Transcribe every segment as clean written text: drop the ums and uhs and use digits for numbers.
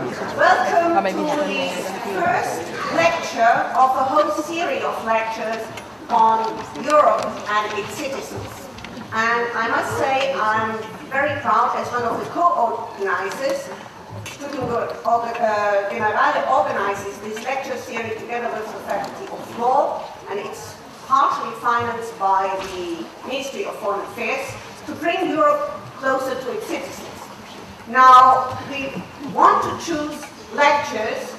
Welcome to this first lecture of a whole series of lectures on Europe and its citizens. And I must say I'm very proud as one of the co-organizers. Generale organizes this lecture series together with the Faculty of Law, and it's partially financed by the Ministry of Foreign Affairs to bring Europe closer to its citizens. Now, we want to choose lectures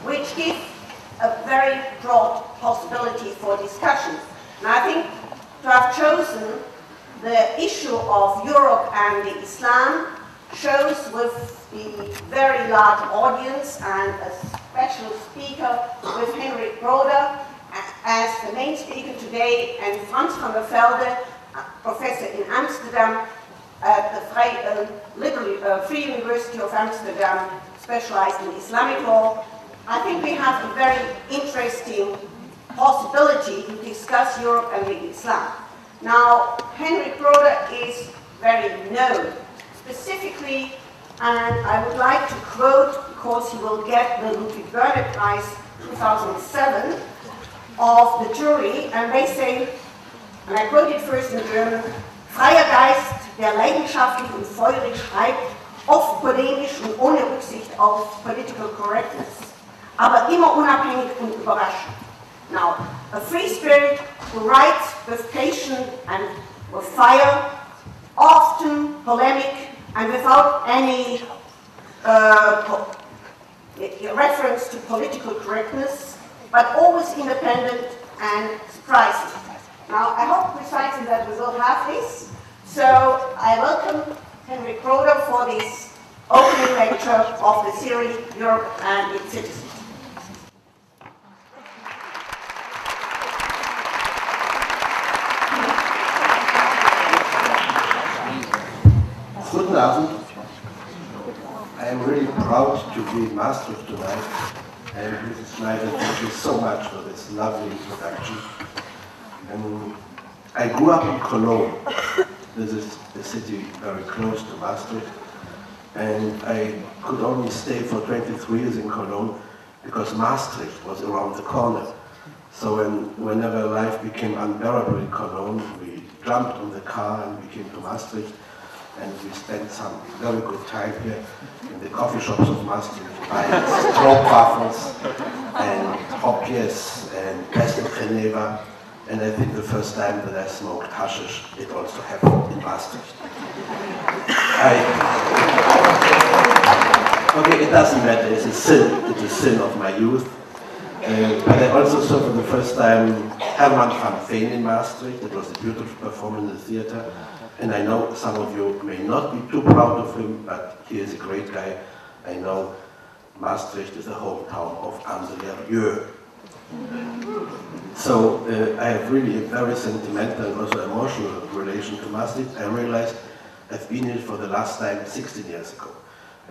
which give a very broad possibility for discussion. And I think to have chosen the issue of Europe and the Islam shows with the very large audience and a special speaker with Henryk Broder as the main speaker today, and Franz van der Velde, professor in Amsterdam at the Free University of Amsterdam, specialized in Islamic law. I think we have a very interesting possibility to discuss Europe and the Islam. Now, Henryk Broder is very known, specifically, and I would like to quote, because he will get the Ludwig Börne Prize 2007 of the jury, and they say, and I quote it first in German, freier Geist, der leidenschaftlich und feurig schreibt, oft polemisch und ohne Rücksicht auf political correctness, aber immer unabhängig und überraschend. Now, a free spirit who writes with patience and with fire, often polemic and without any reference to political correctness, but always independent and surprising. Now, I hope precisely that we will have this. So I welcome Henryk Broder for this opening lecture of the series Europe and its Citizens. Guten Abend. I am really proud to be in Maastricht tonight, and Mrs. Schneider, thank you so much for this lovely introduction. I grew up in Cologne. This is a city very close to Maastricht, and I could only stay for 23 years in Cologne because Maastricht was around the corner. So whenever life became unbearable in Cologne, we jumped on the car and we came to Maastricht, and we spent some very good time here in the coffee shops of Maastricht, buying stroopwafels and hopjes and best of Geneva. And I think the first time that I smoked hashish, it also happened in Maastricht. Okay, it doesn't matter, it's a sin of my youth. But I also saw for the first time Herman van Veen in Maastricht. It was a beautiful performance in the theater. And I know some of you may not be too proud of him, but he is a great guy. I know Maastricht is the hometown of Angela Rieu. So I have really a very sentimental and also emotional relation to Maastricht. I realized I've been here for the last time 16 years ago,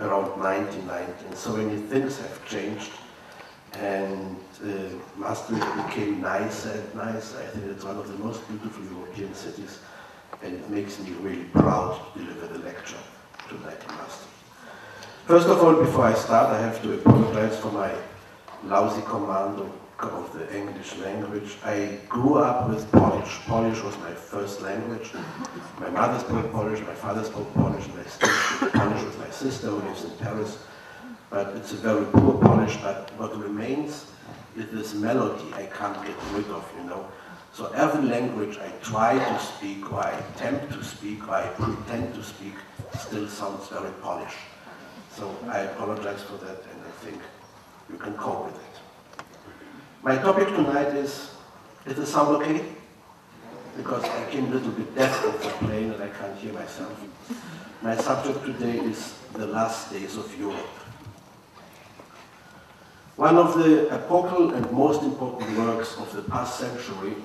around 1990. And so many things have changed. And Maastricht became nicer and nicer. I think it's one of the most beautiful European cities. And it makes me really proud to deliver the lecture tonight in Maastricht. First of all, before I start, I have to apologize for my lousy command of the English language. I grew up with Polish. Polish was my first language. My mother spoke Polish, my father spoke Polish, and I still speak Polish with my sister who lives in Paris. But it's a very poor Polish, but what remains is this melody I can't get rid of, you know. So every language I try to speak, or I attempt to speak, or I pretend to speak, still sounds very Polish. So I apologize for that, and I think you can cope with it. My topic tonight is the sound okay? Because I came a little bit deaf off the plane and I can't hear myself. My subject today is the last days of Europe. One of the epochal and most important works of the past century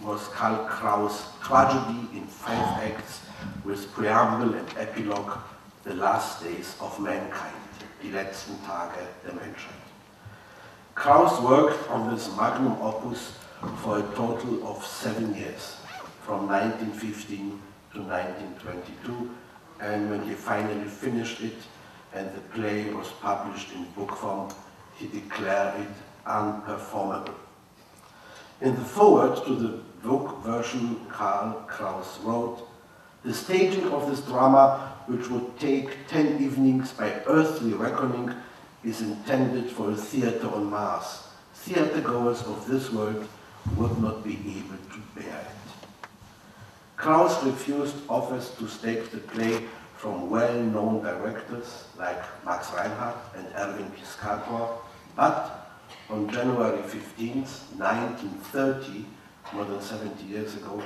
was Karl Kraus' tragedy in 5 acts with preamble and epilogue, The Last Days of Mankind, Die letzten Tage der Menschheit. Kraus worked on this magnum opus for a total of 7 years, from 1915 to 1922, and when he finally finished it, and the play was published in book form, he declared it unperformable. In the foreword to the book version, Karl Kraus wrote, "The staging of this drama, which would take 10 evenings by earthly reckoning, is intended for a theater on Mars. Theater-goers of this world would not be able to bear it." Kraus refused offers to stage the play from well-known directors like Max Reinhardt and Erwin Piscator, but on January 15th, 1930, more than 70 years ago,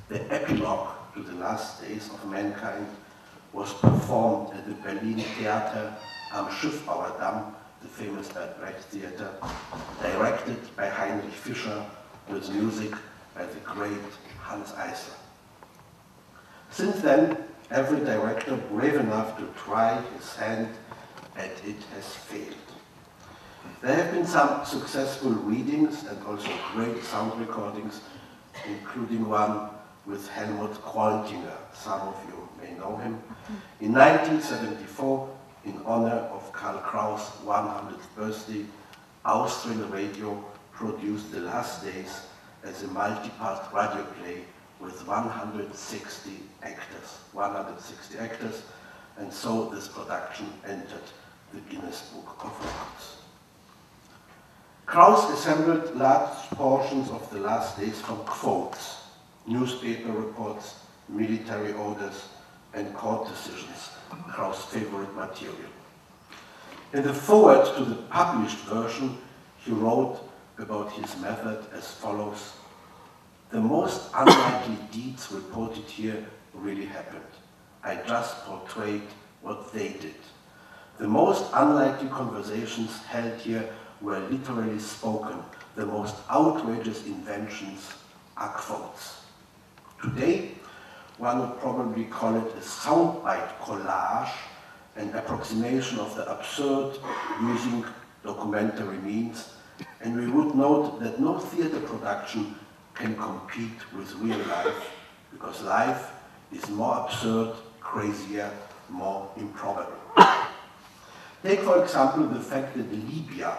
the epilogue to the last days of mankind was performed at the Berlin Theater am Schiffbauerdamm, the famous Brecht Theater, directed by Heinrich Fischer with music by the great Hans Eisler. Since then, every director brave enough to try his hand at it has failed. There have been some successful readings and also great sound recordings, including one with Helmut Qualtinger. Some of you may know him. In 1974, in honor of Karl Kraus' 100th birthday, Austrian radio produced The Last Days as a multi-part radio play with 160 actors. 160 actors, and so this production entered the Guinness Book of Records. Kraus assembled large portions of The Last Days from quotes, newspaper reports, military orders, and court decisions, Kraus' favorite material. In the foreword to the published version, he wrote about his method as follows: "The most unlikely deeds reported here really happened. I just portrayed what they did. The most unlikely conversations held here were literally spoken. The most outrageous inventions are quotes." Today, one would probably call it a soundbite collage, an approximation of the absurd using documentary means, and we would note that no theater production can compete with real life, because life is more absurd, crazier, more improbable. Take, for example, the fact that Libya,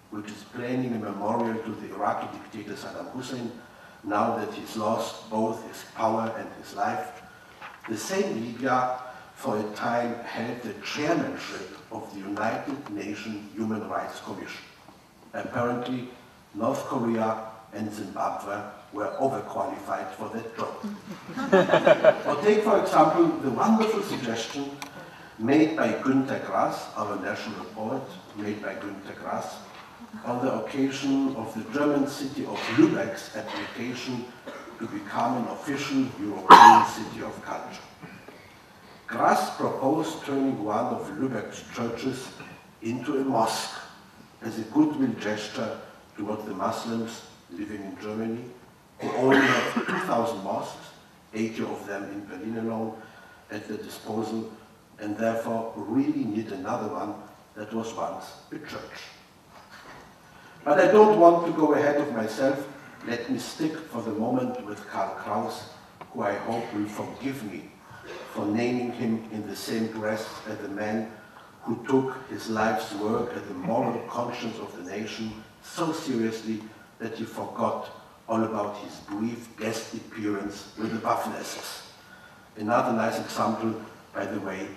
which is planning a memorial to the Iraqi dictator Saddam Hussein, now that he's lost both his power and his life, the same Libya for a time held the chairmanship of the United Nations Human Rights Commission. Apparently, North Korea and Zimbabwe were overqualified for that job. Or take, for example, the wonderful suggestion made by Günter Grass, our national poet, made by Günter Grass, on the occasion of the German city of Lübeck's application to become an official European city of culture. Grass proposed turning one of Lübeck's churches into a mosque as a goodwill gesture toward the Muslims living in Germany, who only have 2,000 mosques, 80 of them in Berlin alone, at their disposal, and therefore really need another one that was once a church. But I don't want to go ahead of myself. Let me stick for the moment with Karl Kraus, who I hope will forgive me for naming him in the same breath as the man who took his life's work as the moral conscience of the nation so seriously that he forgot all about his brief guest appearance with the Waffen-SS. Another nice example, by the way,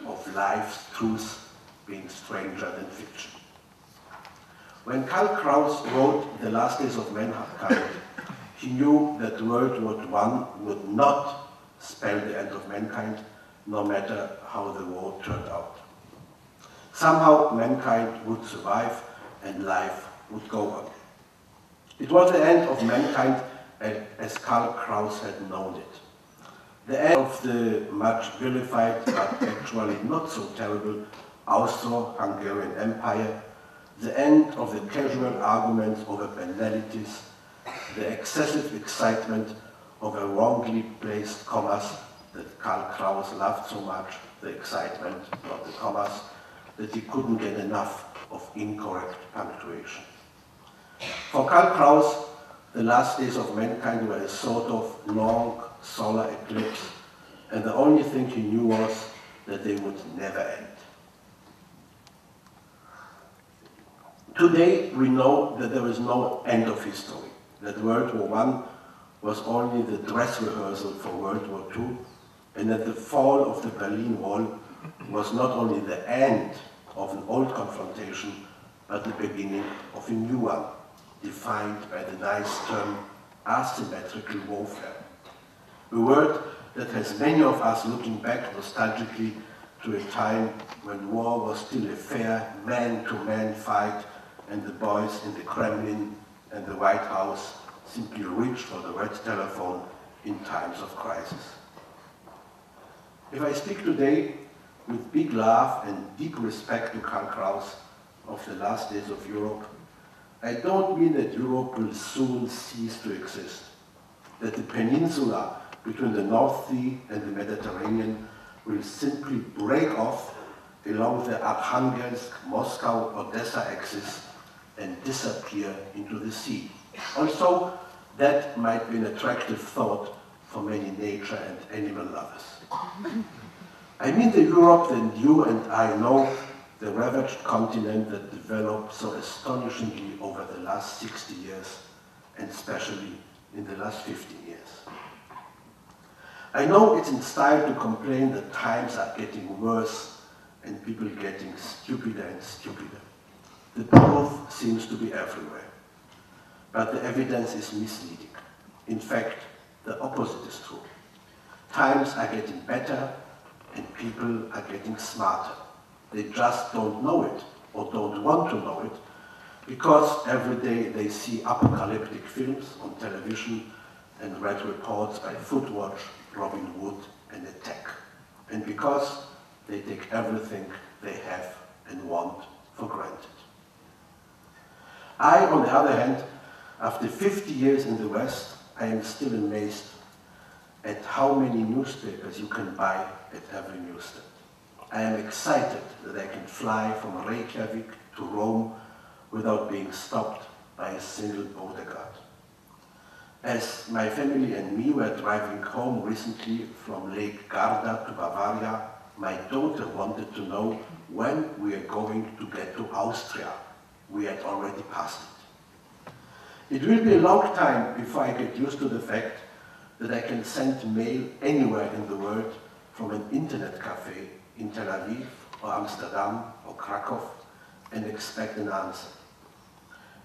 of life's truth being stranger than fiction. When Karl Kraus wrote The Last Days of Mankind, he knew that World War I would not spell the end of mankind, no matter how the war turned out. Somehow mankind would survive and life would go on. It was the end of mankind as Karl Kraus had known it. The end of the much vilified, but actually not so terrible, Austro-Hungarian Empire, the end of the casual arguments over banalities, the excessive excitement over wrongly placed commas that Karl Kraus loved so much, the excitement, not the commas, that he couldn't get enough of incorrect punctuation. For Karl Kraus, the last days of mankind were a sort of long solar eclipse, and the only thing he knew was that they would never end. Today, we know that there is no end of history, that World War I was only the dress rehearsal for World War II, and that the fall of the Berlin Wall was not only the end of an old confrontation, but the beginning of a new one, defined by the nice term asymmetrical warfare. A word that has many of us looking back nostalgically to a time when war was still a fair man-to-man fight, and the boys in the Kremlin and the White House simply reached for the red telephone in times of crisis. If I speak today with big love and deep respect to Karl Kraus of the last days of Europe, I don't mean that Europe will soon cease to exist, that the peninsula between the North Sea and the Mediterranean will simply break off along the Arkhangelsk, Moscow, Odessa axis and disappear into the sea. Also, that might be an attractive thought for many nature and animal lovers. I mean the Europe that you and I know, the ravaged continent that developed so astonishingly over the last 60 years, and especially in the last 15 years. I know it's in style to complain that times are getting worse and people getting stupider and stupider. The proof seems to be everywhere, but the evidence is misleading. In fact, the opposite is true. Times are getting better and people are getting smarter. They just don't know it or don't want to know it because every day they see apocalyptic films on television and read reports by Footwatch, Robin Wood, and Attack. And because they take everything they have and want for granted. I, on the other hand, after 50 years in the West, I am still amazed at how many newspapers you can buy at every newsstand. I am excited that I can fly from Reykjavik to Rome without being stopped by a single border guard. As my family and me were driving home recently from Lake Garda to Bavaria, my daughter wanted to know when we are going to get to Austria. We had already passed it. It will be a long time before I get used to the fact that I can send mail anywhere in the world from an internet cafe in Tel Aviv or Amsterdam or Krakow and expect an answer.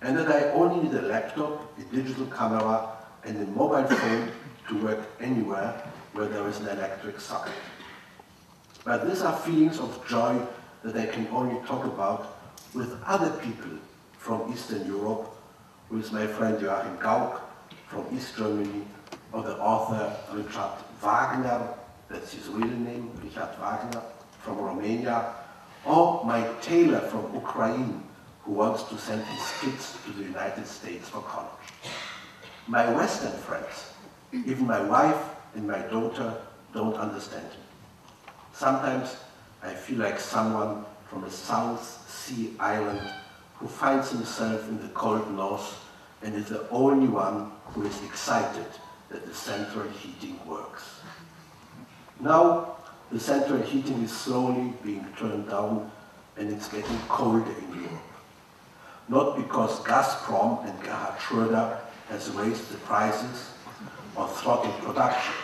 And that I only need a laptop, a digital camera, and a mobile phone to work anywhere where there is an electric socket. But these are feelings of joy that I can only talk about with other people from Eastern Europe, with my friend Joachim Gauck from East Germany, or the author Richard Wagner, that's his real name, Richard Wagner, from Romania, or my tailor from Ukraine, who wants to send his kids to the United States for college. My Western friends, even my wife and my daughter, don't understand me. Sometimes I feel like someone from a South Sea island who finds himself in the cold north and is the only one who is excited that the central heating works. Now, the central heating is slowly being turned down and it's getting colder in Europe. Not because Gazprom and Gerhard Schröder has raised the prices or throttled production,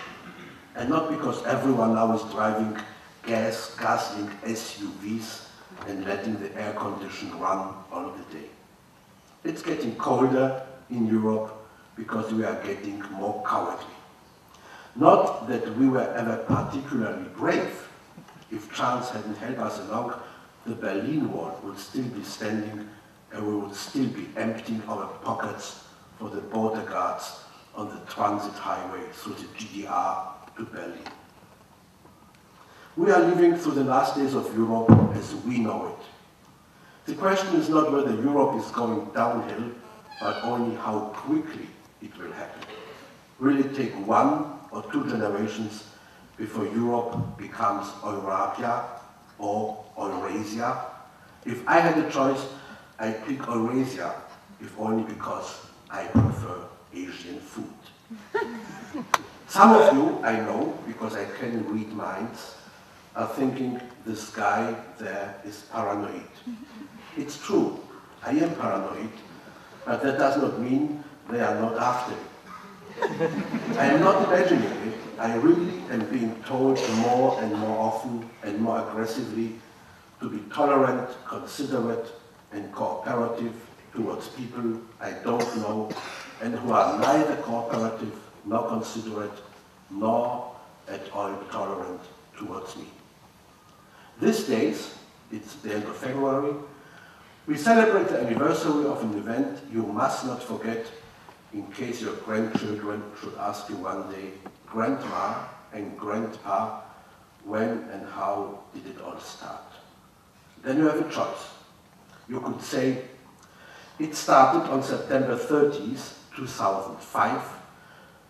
and not because everyone now is driving gas-guzzling SUVs and letting the air condition run all of the day. It's getting colder in Europe because we are getting more cowardly. Not that we were ever particularly brave. If chance hadn't helped us along, the Berlin Wall would still be standing and we would still be emptying our pockets for the border guards on the transit highway through the GDR to Berlin. We are living through the last days of Europe as we know it. The question is not whether Europe is going downhill, but only how quickly it will happen. Will it take 1 or 2 generations before Europe becomes Eurabia or Eurasia? If I had a choice, I'd pick Eurasia, if only because I prefer Asian food. Some of you, I know, because I can read minds, are thinking this guy there is paranoid. It's true. I am paranoid, but that does not mean they are not after me. I am not imagining it. I really am being told more and more often and more aggressively to be tolerant, considerate, and cooperative towards people I don't know and who are neither cooperative nor considerate nor at all tolerant towards me. These days, it's the end of February, we celebrate the anniversary of an event you must not forget in case your grandchildren should ask you one day, Grandma and Grandpa, when and how did it all start? Then you have a choice. You could say, it started on September 30th, 2005,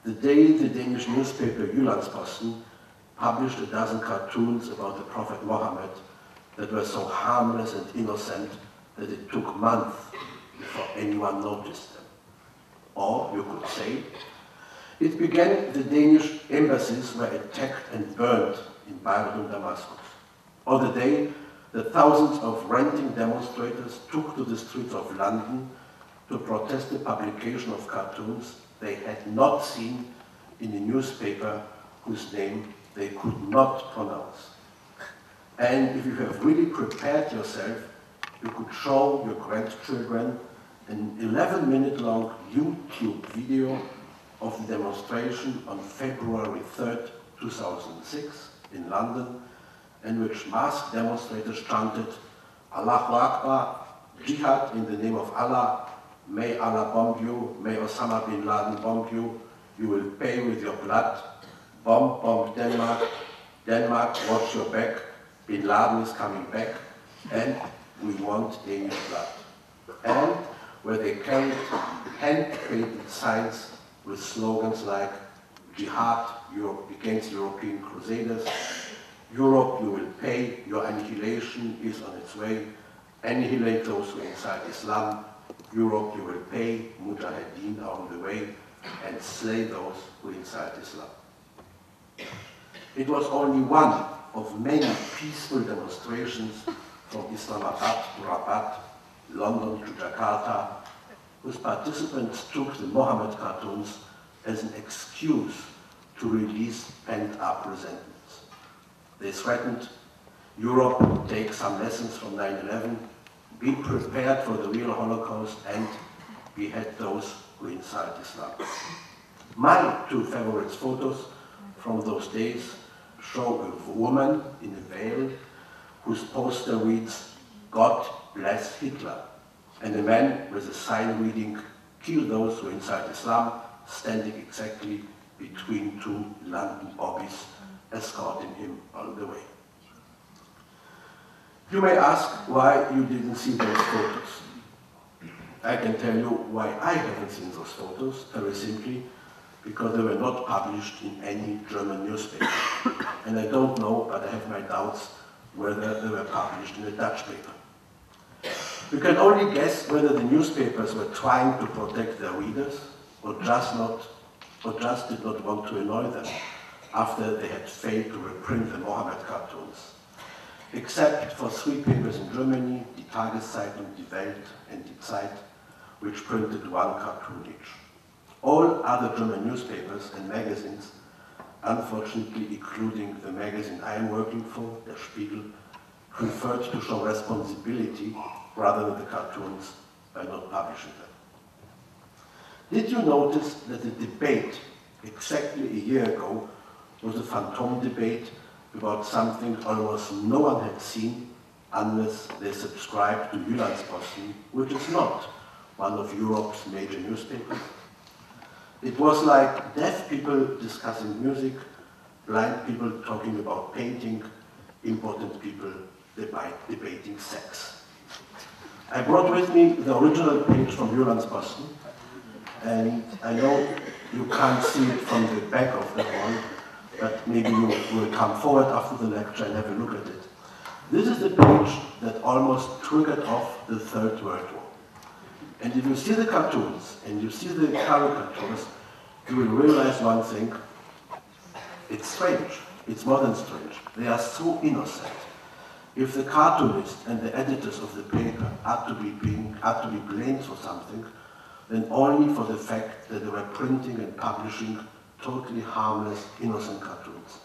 the day the Danish newspaper Jyllands-Posten published a dozen cartoons about the Prophet Muhammad that were so harmless and innocent that it took months before anyone noticed them. Or you could say, it began the Danish embassies were attacked and burned in Beirut and Damascus. Or the day that thousands of ranting demonstrators took to the streets of London to protest the publication of cartoons they had not seen in a newspaper whose name they could not pronounce. And if you have really prepared yourself, you could show your grandchildren an 11-minute-long YouTube video of the demonstration on February 3rd, 2006 in London, in which masked demonstrators chanted, Allahu Akbar, Jihad in the name of Allah, may Allah bomb you, may Osama bin Laden bomb you, you will pay with your blood, bomb Denmark, Denmark, watch your back, bin Laden is coming back, and we want Danish blood. And where they carried hand-painted signs with slogans like Jihad against European crusaders, Europe, you will pay, your annihilation is on its way, annihilate those who incite Islam, Europe, you will pay, Mujahideen are on the way, and slay those who incite Islam. It was only one of many peaceful demonstrations from Islamabad to Rabat, London to Jakarta, whose participants took the Mohammed cartoons as an excuse to release pent-up resentments. They threatened, Europe, take some lessons from 9/11, be prepared for the real Holocaust, and behead those who incite Islam. My two favorite photos from those days show a woman in a veil whose poster reads, God bless Hitler, and a man with a sign reading, kill those who incite Islam, standing exactly between two London bobbies, escorting him on the way. You may ask why you didn't see those photos. I can tell you why I haven't seen those photos, very simply, because they were not published in any German newspaper. And I don't know, but I have my doubts whether they were published in a Dutch paper. You can only guess whether the newspapers were trying to protect their readers or just did not want to annoy them after they had failed to reprint the Mohammed cartoons. Except for three papers in Germany, Die Tageszeitung, Die Welt, and Die Zeit, which printed one cartoon each. All other German newspapers and magazines, unfortunately including the magazine I am working for, Der Spiegel, preferred to show responsibility rather than the cartoons by not publishing them. Did you notice that the debate exactly a year ago was a phantom debate about something almost no one had seen unless they subscribed to Jyllands-Posten, which is not one of Europe's major newspapers? It was like deaf people discussing music, blind people talking about painting, important people debating sex. I brought with me the original page from Jyllands-Posten, and I know you can't see it from the back of that one, but maybe you will come forward after the lecture and have a look at it. This is the page that almost triggered off the Third World War. And if you see the cartoons and you see the caricatures, you will realize one thing. It's strange. It's more than strange. They are so innocent. If the cartoonist and the editors of the paper are to be blamed for something, then only for the fact that they were printing and publishing totally harmless, innocent cartoons.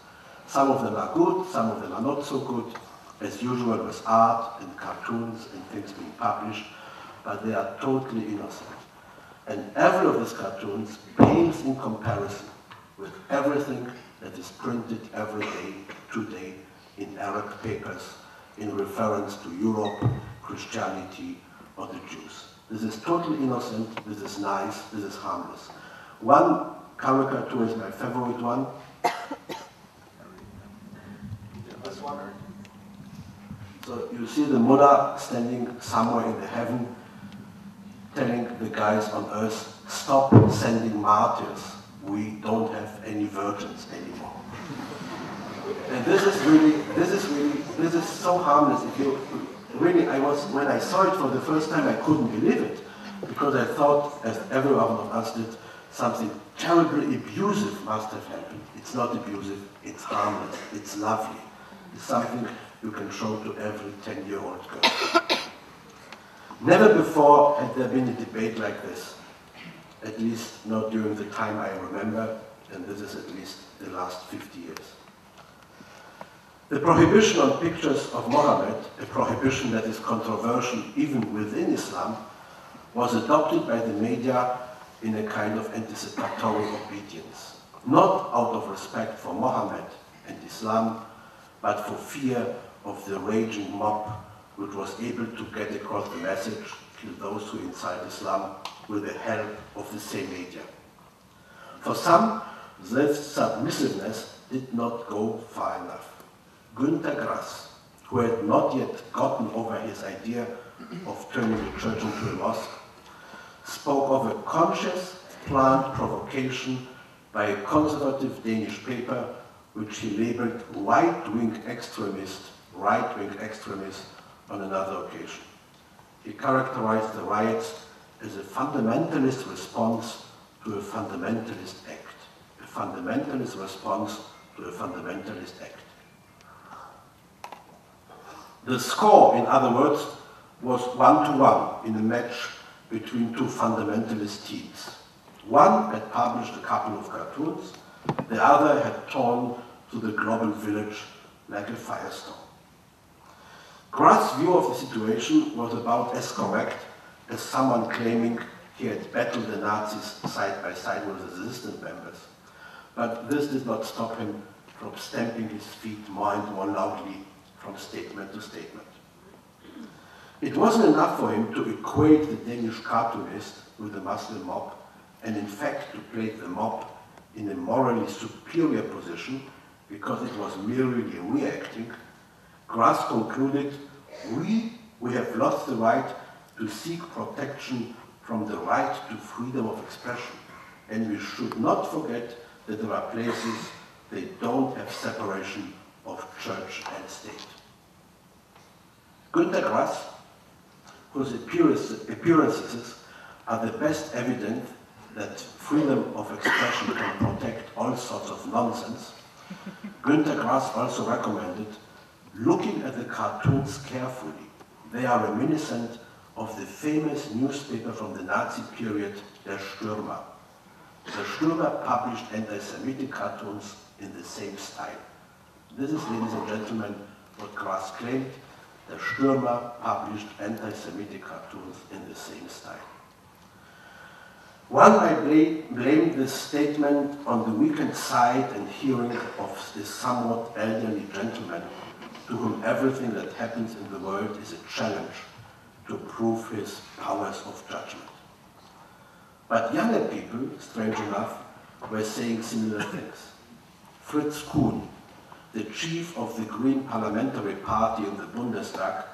Some of them are good, some of them are not so good, as usual with art and cartoons and things being published, but they are totally innocent. And every of these cartoons pales in comparison with everything that is printed every day today in Arab papers in reference to Europe, Christianity, or the Jews. This is totally innocent, this is nice, this is harmless. One caricature is my favorite one. This one. So you see the mullah standing somewhere in the heaven, telling the guys on earth, stop sending martyrs. We don't have any virgins anymore. And this is so harmless. If you really, when I saw it for the first time, I couldn't believe it, because I thought, as everyone of us did, something terribly abusive must have happened. It's not abusive, it's harmless, it's lovely. It's something you can show to every 10-year-old girl. Never before had there been a debate like this, at least not during the time I remember, and this is at least the last 50 years. The prohibition on pictures of Mohammed, a prohibition that is controversial even within Islam, was adopted by the media in a kind of anticipatory obedience, not out of respect for Mohammed and Islam, but for fear of the raging mob which was able to get across the message to those who incite Islam with the help of the same media. For some, this submissiveness did not go far enough. Günter Grass, who had not yet gotten over his idea of turning the church into a mosque, spoke of a conscious, planned provocation by a conservative Danish paper which he labeled right-wing extremist on another occasion. He characterized the riots as a fundamentalist response to a fundamentalist act. A fundamentalist response to a fundamentalist act. The score, in other words, was 1-1 in a match between two fundamentalist teams. One had published a couple of cartoons, the other had torn to the global village like a firestorm. Grass' view of the situation was about as correct as someone claiming he had battled the Nazis side by side with his resistance members. But this did not stop him from stamping his feet more and more loudly from statement to statement. It wasn't enough for him to equate the Danish cartoonist with the Muslim mob, and in fact to place the mob in a morally superior position because it was merely reacting. Grass concluded, we have lost the right to seek protection from the right to freedom of expression, and we should not forget that there are places they don't have separation of church and state. Günter Grass, whose appearances are the best evidence that freedom of expression can protect all sorts of nonsense, Günter Grass also recommended looking at the cartoons carefully. They are reminiscent of the famous newspaper from the Nazi period, Der Stürmer. Der Stürmer published anti-Semitic cartoons in the same style. This is, ladies and gentlemen, what Grass claimed. Der Stürmer published anti-Semitic cartoons in the same style. One might blame this statement on the weakened sight and hearing of this somewhat elderly gentleman to whom everything that happens in the world is a challenge to prove his powers of judgment. But younger people, strange enough, were saying similar things. Fritz Kuhn, the chief of the Green Parliamentary Party in the Bundestag,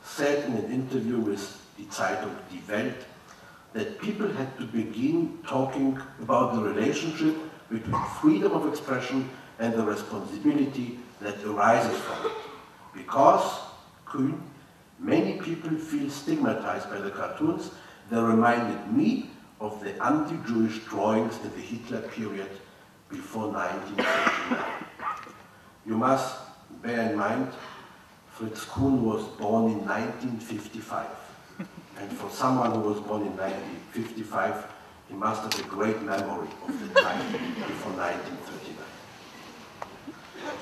said in an interview with Die Zeitung Die Welt that people had to begin talking about the relationship between freedom of expression and the responsibility that arises from it. Because, Kuhn, many people feel stigmatized by the cartoons. They reminded me of the anti-Jewish drawings in the Hitler period before 1939. You must bear in mind, Fritz Kuhn was born in 1955. And for someone who was born in 1955, he must have a great memory of the time before 1939.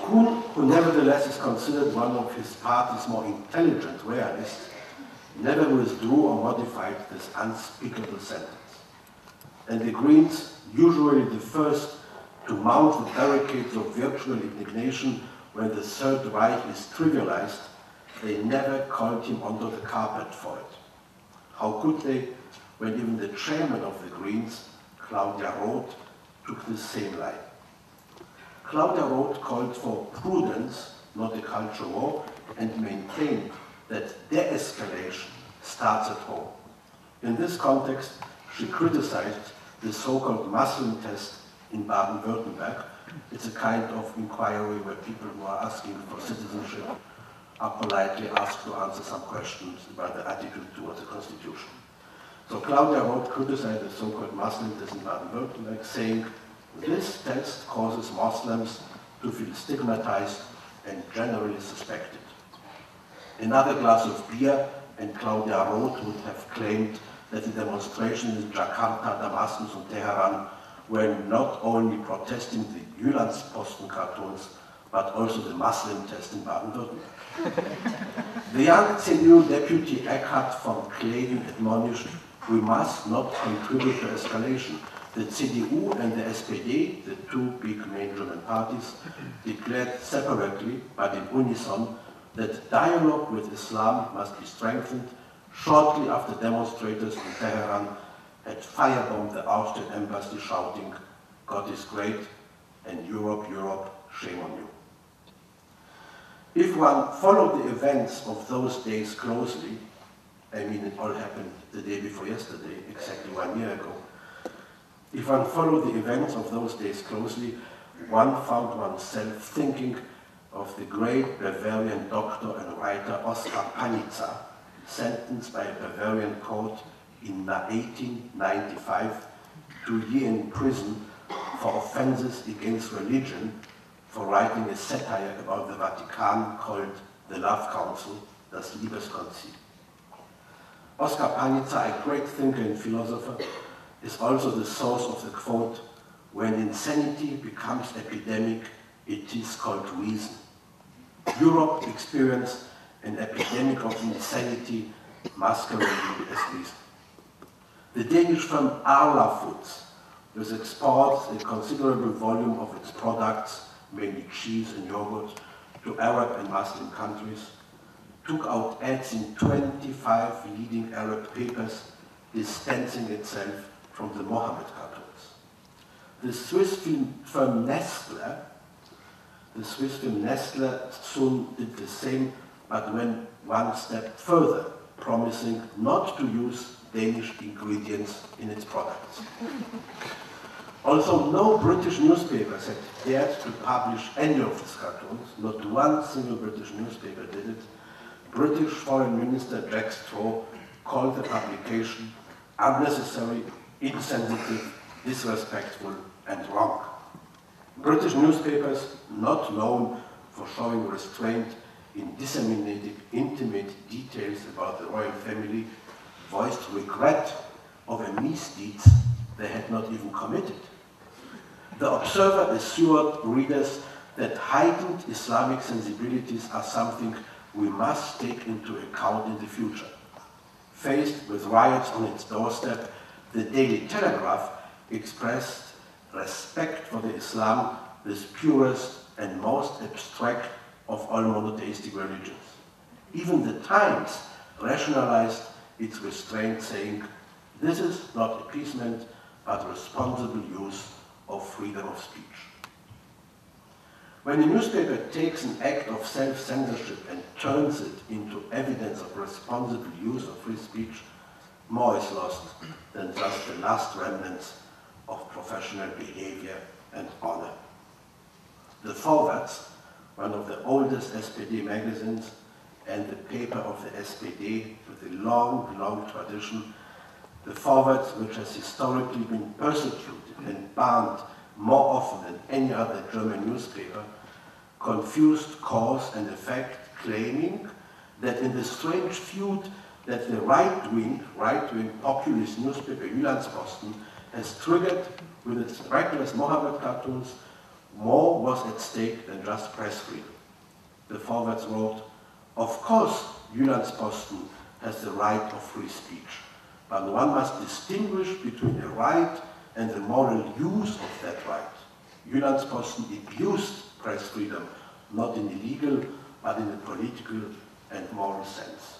Kuhn, who nevertheless is considered one of his party's more intelligent realists, never withdrew or modified this unspeakable sentence. And the Greens, usually the first to mount the barricades of virtual indignation when the Third Reich is trivialized, they never called him under the carpet for it. How could they, when even the chairman of the Greens, Claudia Roth, took the same line? Claudia Roth called for prudence, not a culture war, and maintained that de-escalation starts at home. In this context, she criticized the so-called Muslim test in Baden-Württemberg. It's a kind of inquiry where people who are asking for citizenship are politely asked to answer some questions about the attitude towards the constitution. So Claudia Roth criticized the so-called Muslim test in Baden-Württemberg, saying, this test causes Muslims to feel stigmatized and generally suspected. Another glass of beer and Claudia Roth would have claimed that the demonstrations in Jakarta, Damascus and Tehran were not only protesting the Jyllands-Posten cartoons, but also the Muslim test in Baden-Württemberg. The young CDU deputy Eckhard von Klegen admonished, we must not contribute to escalation. The CDU and the SPD, the two big main German parties, declared separately, but in unison, that dialogue with Islam must be strengthened shortly after demonstrators in Tehran had firebombed the Austrian embassy shouting, God is great, and Europe, Europe, shame on you. If one followed the events of those days closely, I mean it all happened the day before yesterday, exactly 1 year ago, if one followed the events of those days closely, one found oneself thinking of the great Bavarian doctor and writer Oskar Panizza, sentenced by a Bavarian court in 1895 to a year in prison for offenses against religion for writing a satire about the Vatican called The Love Council, Das Liebeskonzil. Oskar Panizza, a great thinker and philosopher, is also the source of the quote, when insanity becomes epidemic, it is called reason. Europe experienced an epidemic of insanity masquerading as reason. The Danish firm Arla Foods, which exports a considerable volume of its products, mainly cheese and yogurt, to Arab and Muslim countries, took out ads in 25 leading Arab papers distancing itself from the Mohammed cartoons. The Swiss firm Nestle soon did the same, but went one step further, promising not to use Danish ingredients in its products. Also, no British newspapers had dared to publish any of these cartoons. Not one single British newspaper did it. British Foreign Minister Jack Straw called the publication unnecessary, insensitive, disrespectful, and wrong. British newspapers, not known for showing restraint in disseminating intimate details about the royal family, voiced regret over misdeeds they had not even committed. The Observer assured readers that heightened Islamic sensibilities are something we must take into account in the future. Faced with riots on its doorstep, the Daily Telegraph expressed respect for the Islam, this purest and most abstract of all monotheistic religions. Even the Times rationalized its restraint, saying, this is not appeasement, but responsible use of freedom of speech. When a newspaper takes an act of self-censorship and turns it into evidence of responsible use of free speech, more is lost than just the last remnants of professional behavior and honor. The Vorwärts, one of the oldest SPD magazines and the paper of the SPD with a long, long tradition, the Vorwärts, which has historically been persecuted and banned more often than any other German newspaper, confused cause and effect, claiming that in the strange feud that the right-wing populist newspaper Jyllands-Posten has triggered with its reckless Mohammed cartoons, more was at stake than just press freedom. The forwards wrote, "Of course, Jyllands-Posten has the right of free speech, but one must distinguish between a right and the moral use of that right. Jyllands-Posten abused press freedom, not in a legal, but in a political and moral sense."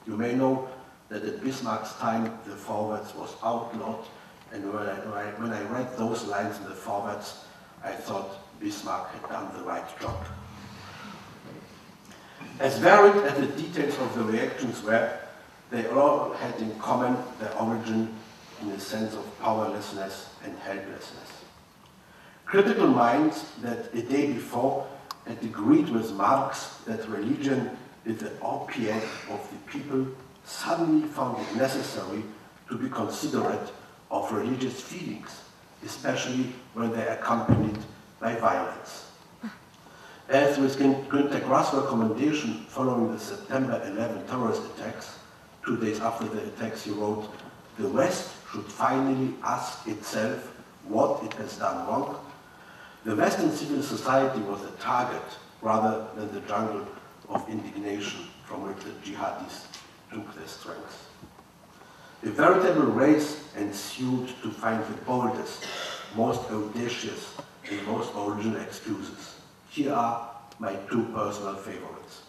You may know that at Bismarck's time, the forwards was outlawed, and when I read those lines in the forwards, I thought Bismarck had done the right job. As varied as the details of the reactions were, they all had in common their origin in a sense of powerlessness and helplessness. Critical minds that a day before had agreed with Marx that religion is the opiate of the people suddenly found it necessary to be considerate of religious feelings, especially when they are accompanied by violence. As with Günter Grass' recommendation following the September 11 terrorist attacks, 2 days after the attacks he wrote, "The West should finally ask itself what it has done wrong." The Western civil society was the target rather than the jungle of indignation from which the jihadis took their strength. A veritable race ensued to find the boldest, most audacious, and most original excuses. Here are my 2 personal favorites.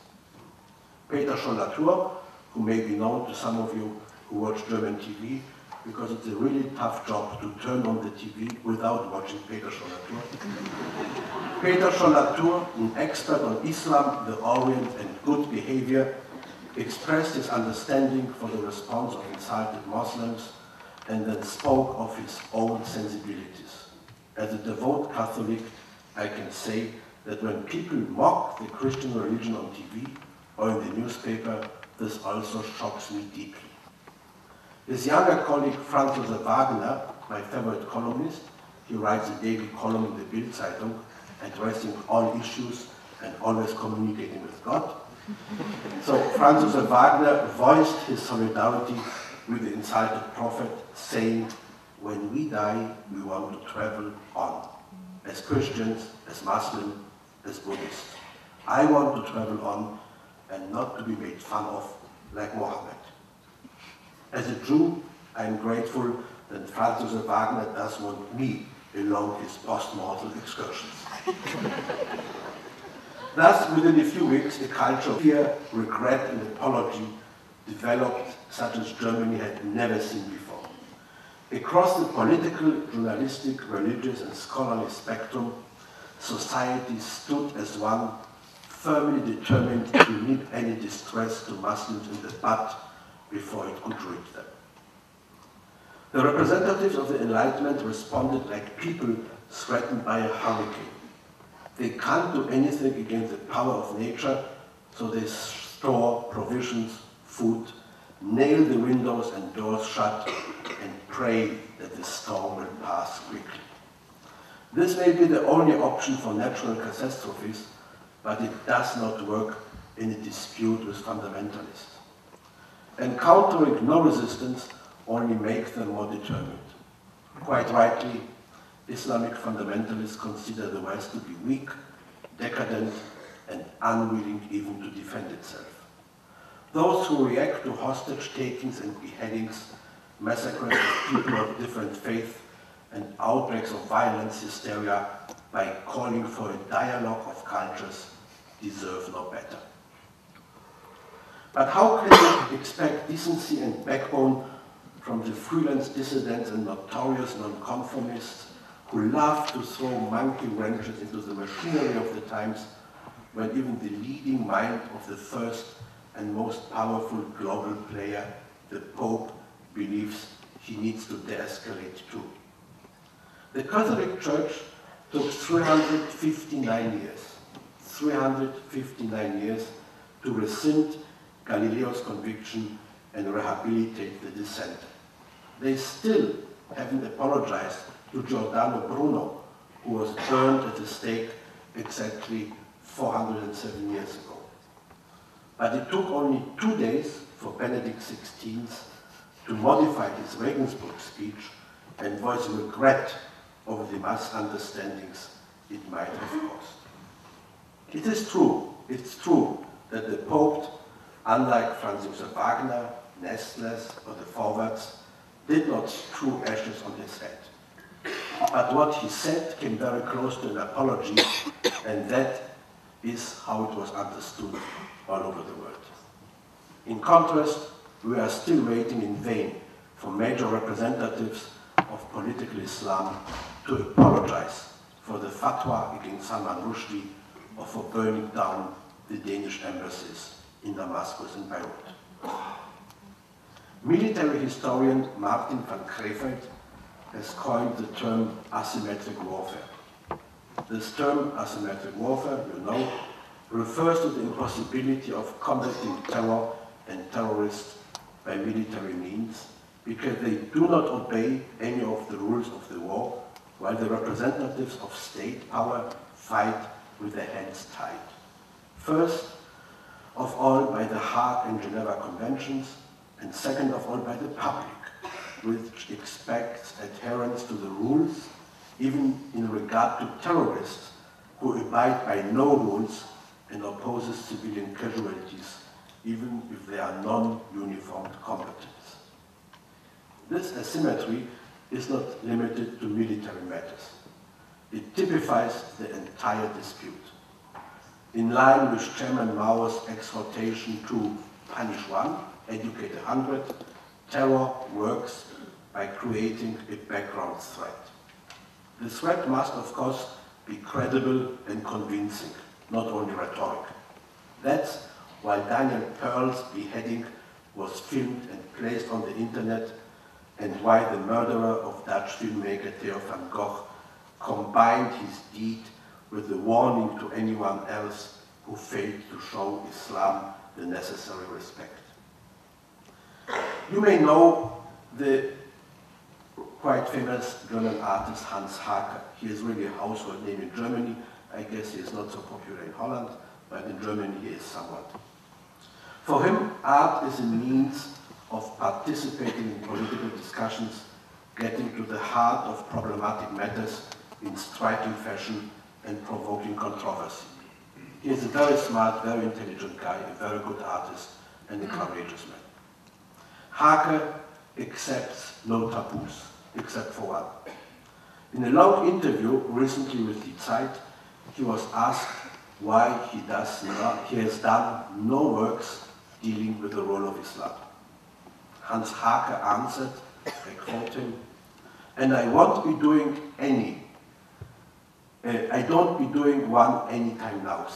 Peter Scholl-Latour, who may be known to some of you who watch German TV, because it's a really tough job to turn on the TV without watching Peter Scholl-Latour. Peter Scholl-Latour, an expert on Islam, the Orient, and good behavior, expressed his understanding for the response of insulted Muslims and then spoke of his own sensibilities. As a devout Catholic, I can say that when people mock the Christian religion on TV or in the newspaper, this also shocks me deeply. His younger colleague Franz Josef Wagner, my favorite columnist, he writes a daily column in the Bild-Zeitung addressing all issues and always communicating with God. So Franz Josef Wagner voiced his solidarity with the insulted prophet, saying, "When we die, we want to travel on, as Christians, as Muslims, as Buddhists. I want to travel on and not to be made fun of like Mohammed." As a Jew, I am grateful that Franz Josef Wagner does want me along his post-mortal excursions. Thus, within a few weeks, a culture of fear, regret, and apology developed such as Germany had never seen before. Across the political, journalistic, religious, and scholarly spectrum, society stood as one, firmly determined to nip any distress to Muslims in the bud before it could reach them. The representatives of the Enlightenment responded like people threatened by a hurricane. They can't do anything against the power of nature, so they store provisions, food, nail the windows and doors shut, and pray that the storm will pass quickly. This may be the only option for natural catastrophes, but it does not work in a dispute with fundamentalists. Encountering no resistance only makes them more determined. Quite rightly, Islamic fundamentalists consider the West to be weak, decadent, and unwilling even to defend itself. Those who react to hostage takings and beheadings, massacres of people of different faith, and outbreaks of violence hysteria by calling for a dialogue of cultures deserve no better. But how can we expect decency and backbone from the freelance dissidents and notorious nonconformists who love to throw monkey wrenches into the machinery of the times, when even the leading mind of the first and most powerful global player, the Pope, believes he needs to de-escalate too? The Catholic Church took 359 years to rescind Galileo's conviction and rehabilitate the dissenter. They still haven't apologized to Giordano Bruno, who was burned at the stake exactly 407 years ago. But it took only 2 days for Benedict XVI to modify his Regensburg speech and voice regret over the misunderstandings it might have caused. It is true, it's true that the Pope, unlike Franz Josef Wagner, Nestles, or the Forwards, did not strew ashes on his head. But what he said came very close to an apology, and that is how it was understood all over the world. In contrast, we are still waiting in vain for major representatives of political Islam to apologize for the fatwa against Salman Rushdie or for burning down the Danish embassies in Damascus and Beirut. Military historian Martin van Creveld has coined the term asymmetric warfare. This term, asymmetric warfare, you know, refers to the impossibility of combating terror and terrorists by military means because they do not obey any of the rules of the war, while the representatives of state power fight with their hands tied. First of all by the Hague and Geneva Conventions, and second of all by the public, which expects adherence to the rules, even in regard to terrorists who abide by no rules and opposes civilian casualties, even if they are non-uniformed combatants. This asymmetry is not limited to military matters. It typifies the entire dispute. In line with Chairman Mao's exhortation to punish one, educate 100, terror works by creating a background threat. The threat must, of course, be credible and convincing, not only rhetoric. That's why Daniel Pearl's beheading was filmed and placed on the internet, and why the murderer of Dutch filmmaker Theo van Gogh combined his deed with a warning to anyone else who failed to show Islam the necessary respect. You may know the quite famous German artist Hans Haacke. He is really a household name in Germany. I guess he is not so popular in Holland, but in Germany he is somewhat. For him, art is a means of participating in political discussions, getting to the heart of problematic matters in striking fashion and provoking controversy. He is a very smart, very intelligent guy, a very good artist, and a courageous man. Haacke accepts no taboos, except for one. In a long interview recently with Die Zeit, he was asked why he has done no works dealing with the role of Islam. Hans Haacke answered, I quote him, "And I won't be doing I don't be doing one anytime now.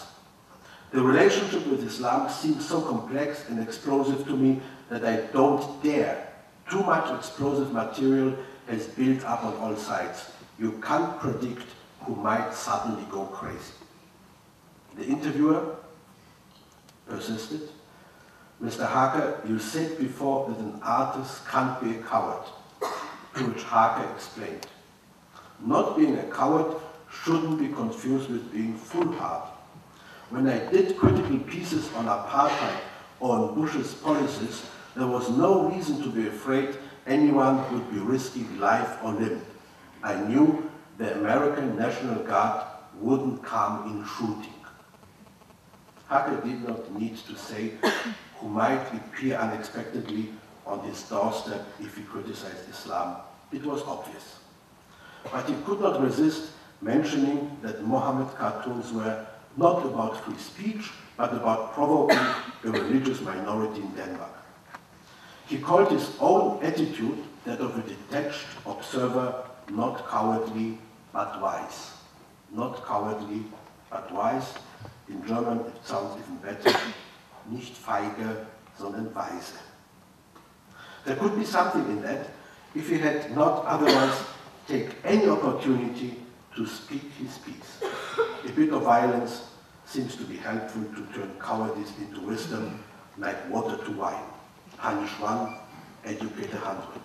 The relationship with Islam seems so complex and explosive to me that I don't dare. Too much explosive material has built up on all sides. You can't predict who might suddenly go crazy." The interviewer persisted. "Mr. Haacke, you said before that an artist can't be a coward," to which Haacke explained, "Not being a coward shouldn't be confused with being foolhardy. When I did critical pieces on apartheid or on Bush's policies, there was no reason to be afraid anyone would be risking life or limb. I knew the American National Guard wouldn't come in shooting." Haacke did not need to say who might appear unexpectedly on his doorstep if he criticized Islam. It was obvious. But he could not resist mentioning that Mohammed cartoons were not about free speech, but about provoking a religious minority in Denmark. He called his own attitude that of a detached observer, not cowardly, but wise. Not cowardly, but wise. In German, it sounds even better. Nicht feige, sondern weise. There could be something in that if he had not otherwise taken any opportunity to speak his piece. A bit of violence seems to be helpful to turn cowardice into wisdom, like water to wine. Punish one, educate 100.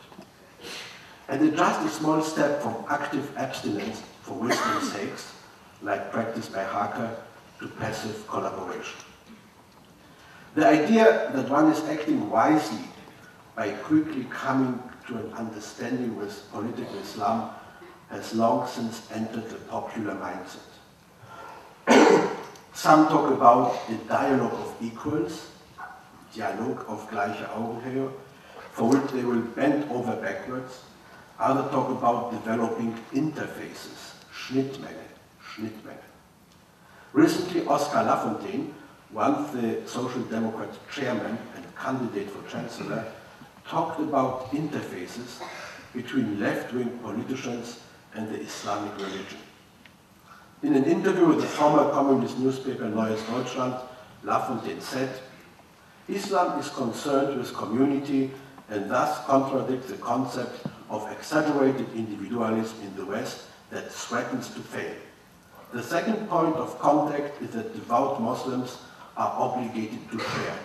And just a small step from active abstinence for wisdom's sakes, like practiced by Haacke, to passive collaboration. The idea that one is acting wisely by quickly coming to an understanding with political Islam has long since entered the popular mindset. Some talk about a dialogue of equals, Dialog auf gleicher Augenhöhe, for which they will bend over backwards. Others talk about developing interfaces, Schnittmenge. Recently, Oscar Lafontaine, once the Social Democrat chairman and candidate for chancellor, talked about interfaces between left-wing politicians and the Islamic religion. In an interview with the former communist newspaper Neues Deutschland, Lafontaine said, "Islam is concerned with community and thus contradicts the concept of exaggerated individualism in the West that threatens to fail. The second point of contact is that devout Muslims are obligated to share.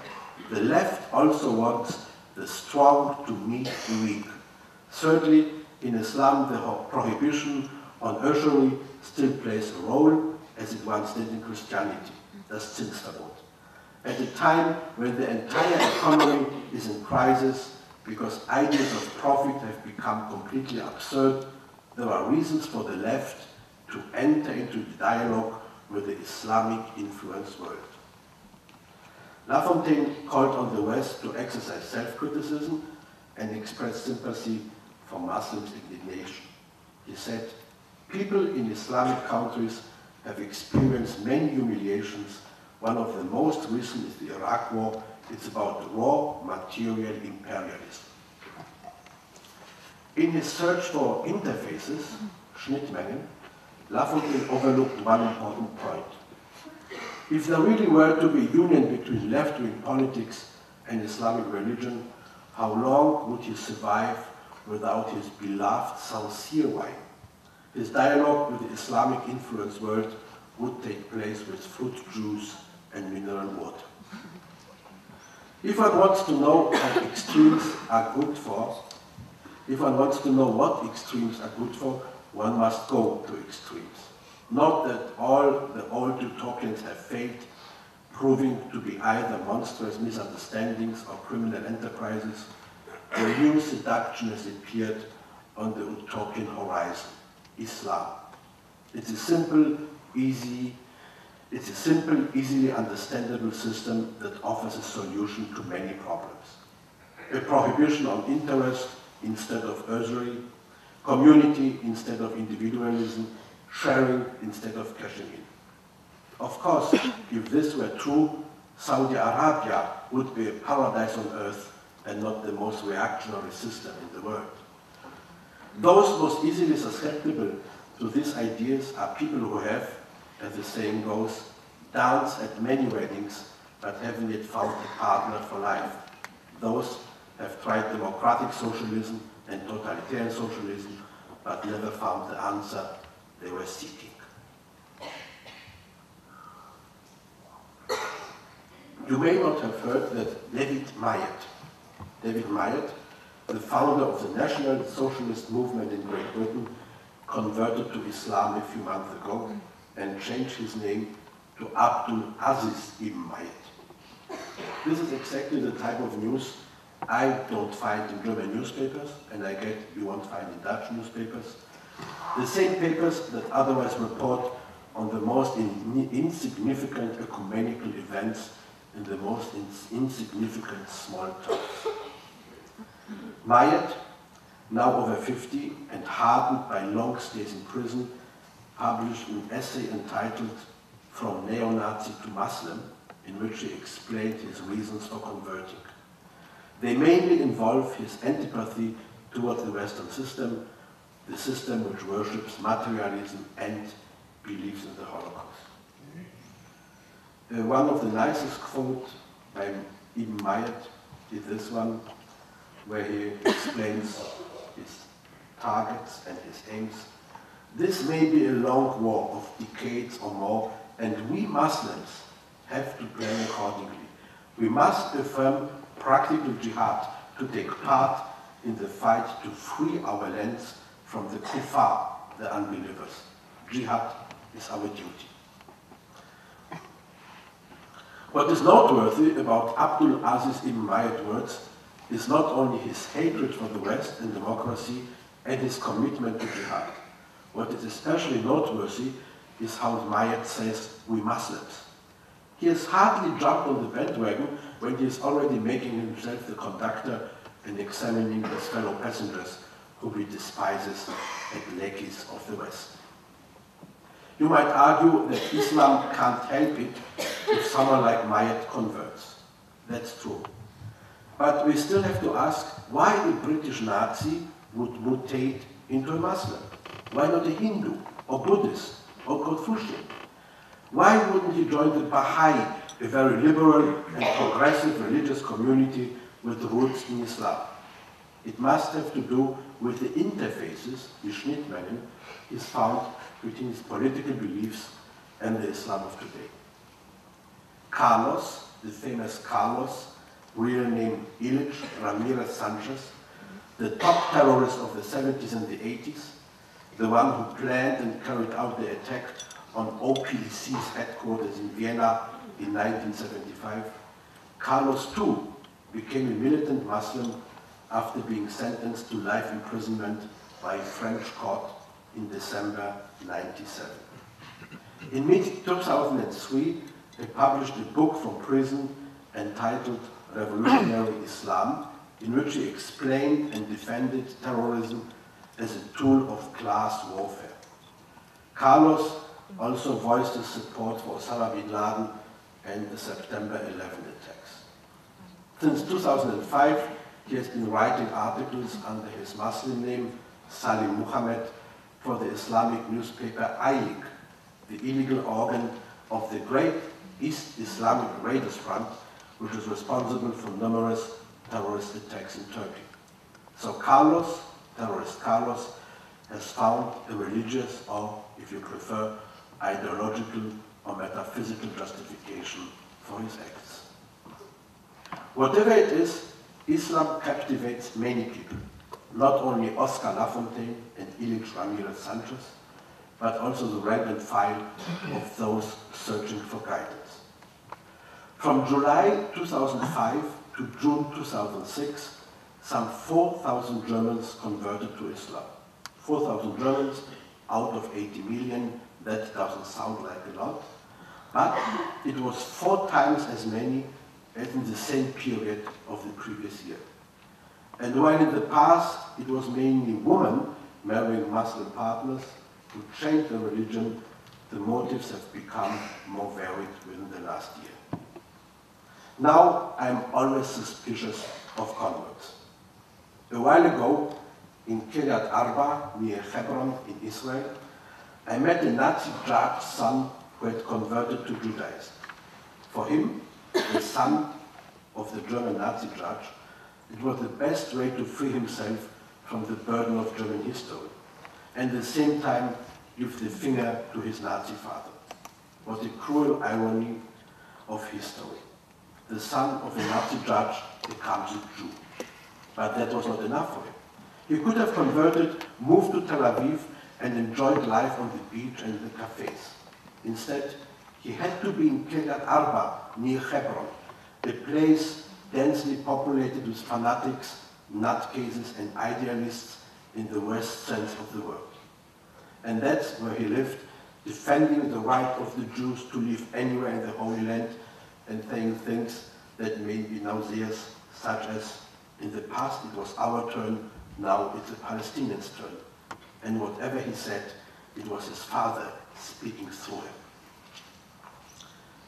The left also wants the strong to meet the weak. Thirdly, in Islam, the prohibition on usury still plays a role, as it once did in Christianity, das Zinsverbot. At a time when the entire economy is in crisis because ideas of profit have become completely absurd, there are reasons for the left to enter into the dialogue with the Islamic influenced world." Lafontaine called on the West to exercise self-criticism and express sympathy for Muslims' indignation. He said, "People in Islamic countries have experienced many humiliations. One of the most recent is the Iraq War. It's about raw material imperialism." In his search for interfaces, Schnittmengen, Lafontaine overlooked one important point. If there really were to be a union between left-wing politics and Islamic religion, how long would he survive without his beloved sincere wine? His dialogue with the Islamic influenced world would take place with fruit juice and mineral water. If one wants to know what extremes are good for, if one wants to know what extremes are good for, one must go to extremes. Not that all the old utopians have failed, proving to be either monstrous misunderstandings or criminal enterprises, or new seduction has appeared on the utopian horizon, Islam. It's a simple, easily understandable system that offers a solution to many problems. A prohibition on interest instead of usury, community instead of individualism, sharing instead of cashing in. Of course, if this were true, Saudi Arabia would be a paradise on earth and not the most reactionary system in the world. Those most easily susceptible to these ideas are people who have, as the saying goes, danced at many weddings but haven't yet found a partner for life. Those have tried democratic socialism and totalitarian socialism but never found the answer they were seeking. You may not have heard that David Mamet, the founder of the National Socialist Movement in Great Britain, converted to Islam a few months ago and changed his name to Abdul Aziz Ibn Mamet. This is exactly the type of news I don't find in German newspapers, and I get you won't find in Dutch newspapers. The same papers that otherwise report on the most insignificant ecumenical events in the most insignificant small towns. Mamet, now over 50 and hardened by long stays in prison, published an essay entitled "From Neo-Nazi to Muslim," in which he explained his reasons for converting. They mainly involve his antipathy towards the Western system, the system which worships materialism and believes in the Holocaust. One of the nicest quotes by Ibn Mamet is this one, where he explains his targets and his aims. "This may be a long war of decades or more, and we Muslims have to plan accordingly. We must affirm practical jihad to take part in the fight to free our lands from the kuffar, the unbelievers. Jihad is our duty." What is noteworthy about Abdul Aziz Ibn Mayed's words is not only his hatred for the West and democracy and his commitment to jihad. What is especially noteworthy is how Mayed says, "we Muslims." He has hardly jumped on the bandwagon when he is already making himself the conductor and examining his fellow passengers whom he despises and lackeys of the West. You might argue that Islam can't help it if someone like Mayed converts. That's true. But we still have to ask why a British Nazi would mutate into a Muslim. Why not a Hindu or Buddhist or Confucian? Why wouldn't he join the Baha'i, a very liberal and progressive religious community with roots in Islam? It must have to do with the interfaces, the Schnittmengen, is found between his political beliefs and the Islam of today. Carlos, the famous Carlos, real name Ilich Ramirez Sanchez, the top terrorist of the 70s and the 80s, the one who planned and carried out the attack on OPEC's headquarters in Vienna in 1975, Carlos too became a militant Muslim after being sentenced to life imprisonment by a French court in December 1997. In mid-2003, he published a book from prison entitled Revolutionary Islam, in which he explained and defended terrorism as a tool of class warfare. Carlos also voiced his support for Osama bin Laden and the September 11 attacks. Since 2005, he has been writing articles under his Muslim name, Salim Muhammad, for the Islamic newspaper Aylik, the illegal organ of the Great East Islamic Raiders Front, which is responsible for numerous terrorist attacks in Turkey. So Carlos, terrorist Carlos, has found a religious, or if you prefer, ideological or metaphysical justification for his acts. Whatever it is, Islam captivates many people, not only Oscar Lafontaine and Ilich Ramirez Sanchez, but also the rank and file of those searching for guidance. From July 2005 to June 2006, some 4,000 Germans converted to Islam. 4,000 Germans out of 80 million, that doesn't sound like a lot, but it was 4 times as many as in the same period of the previous year. And while in the past it was mainly women marrying Muslim partners who changed their religion, the motives have become more varied within the last year. Now I'm always suspicious of converts. A while ago, in Kiryat Arba, near Hebron in Israel, I met a Nazi judge's son who had converted to Judaism. For him, the son of the German Nazi judge, it was the best way to free himself from the burden of German history, and at the same time give the finger to his Nazi father. What a cruel irony of history. The son of a Nazi judge becomes a Jew. But that was not enough for him. He could have converted, moved to Tel Aviv, and enjoyed life on the beach and the cafes. Instead, he had to be in Kiryat Arba, near Hebron, a place densely populated with fanatics, nutcases, and idealists in the West sense of the word. And that's where he lived, defending the right of the Jews to live anywhere in the Holy Land and saying things that may be nauseous, such as, in the past it was our turn, now it's the Palestinians' turn. And whatever he said, it was his father speaking through him.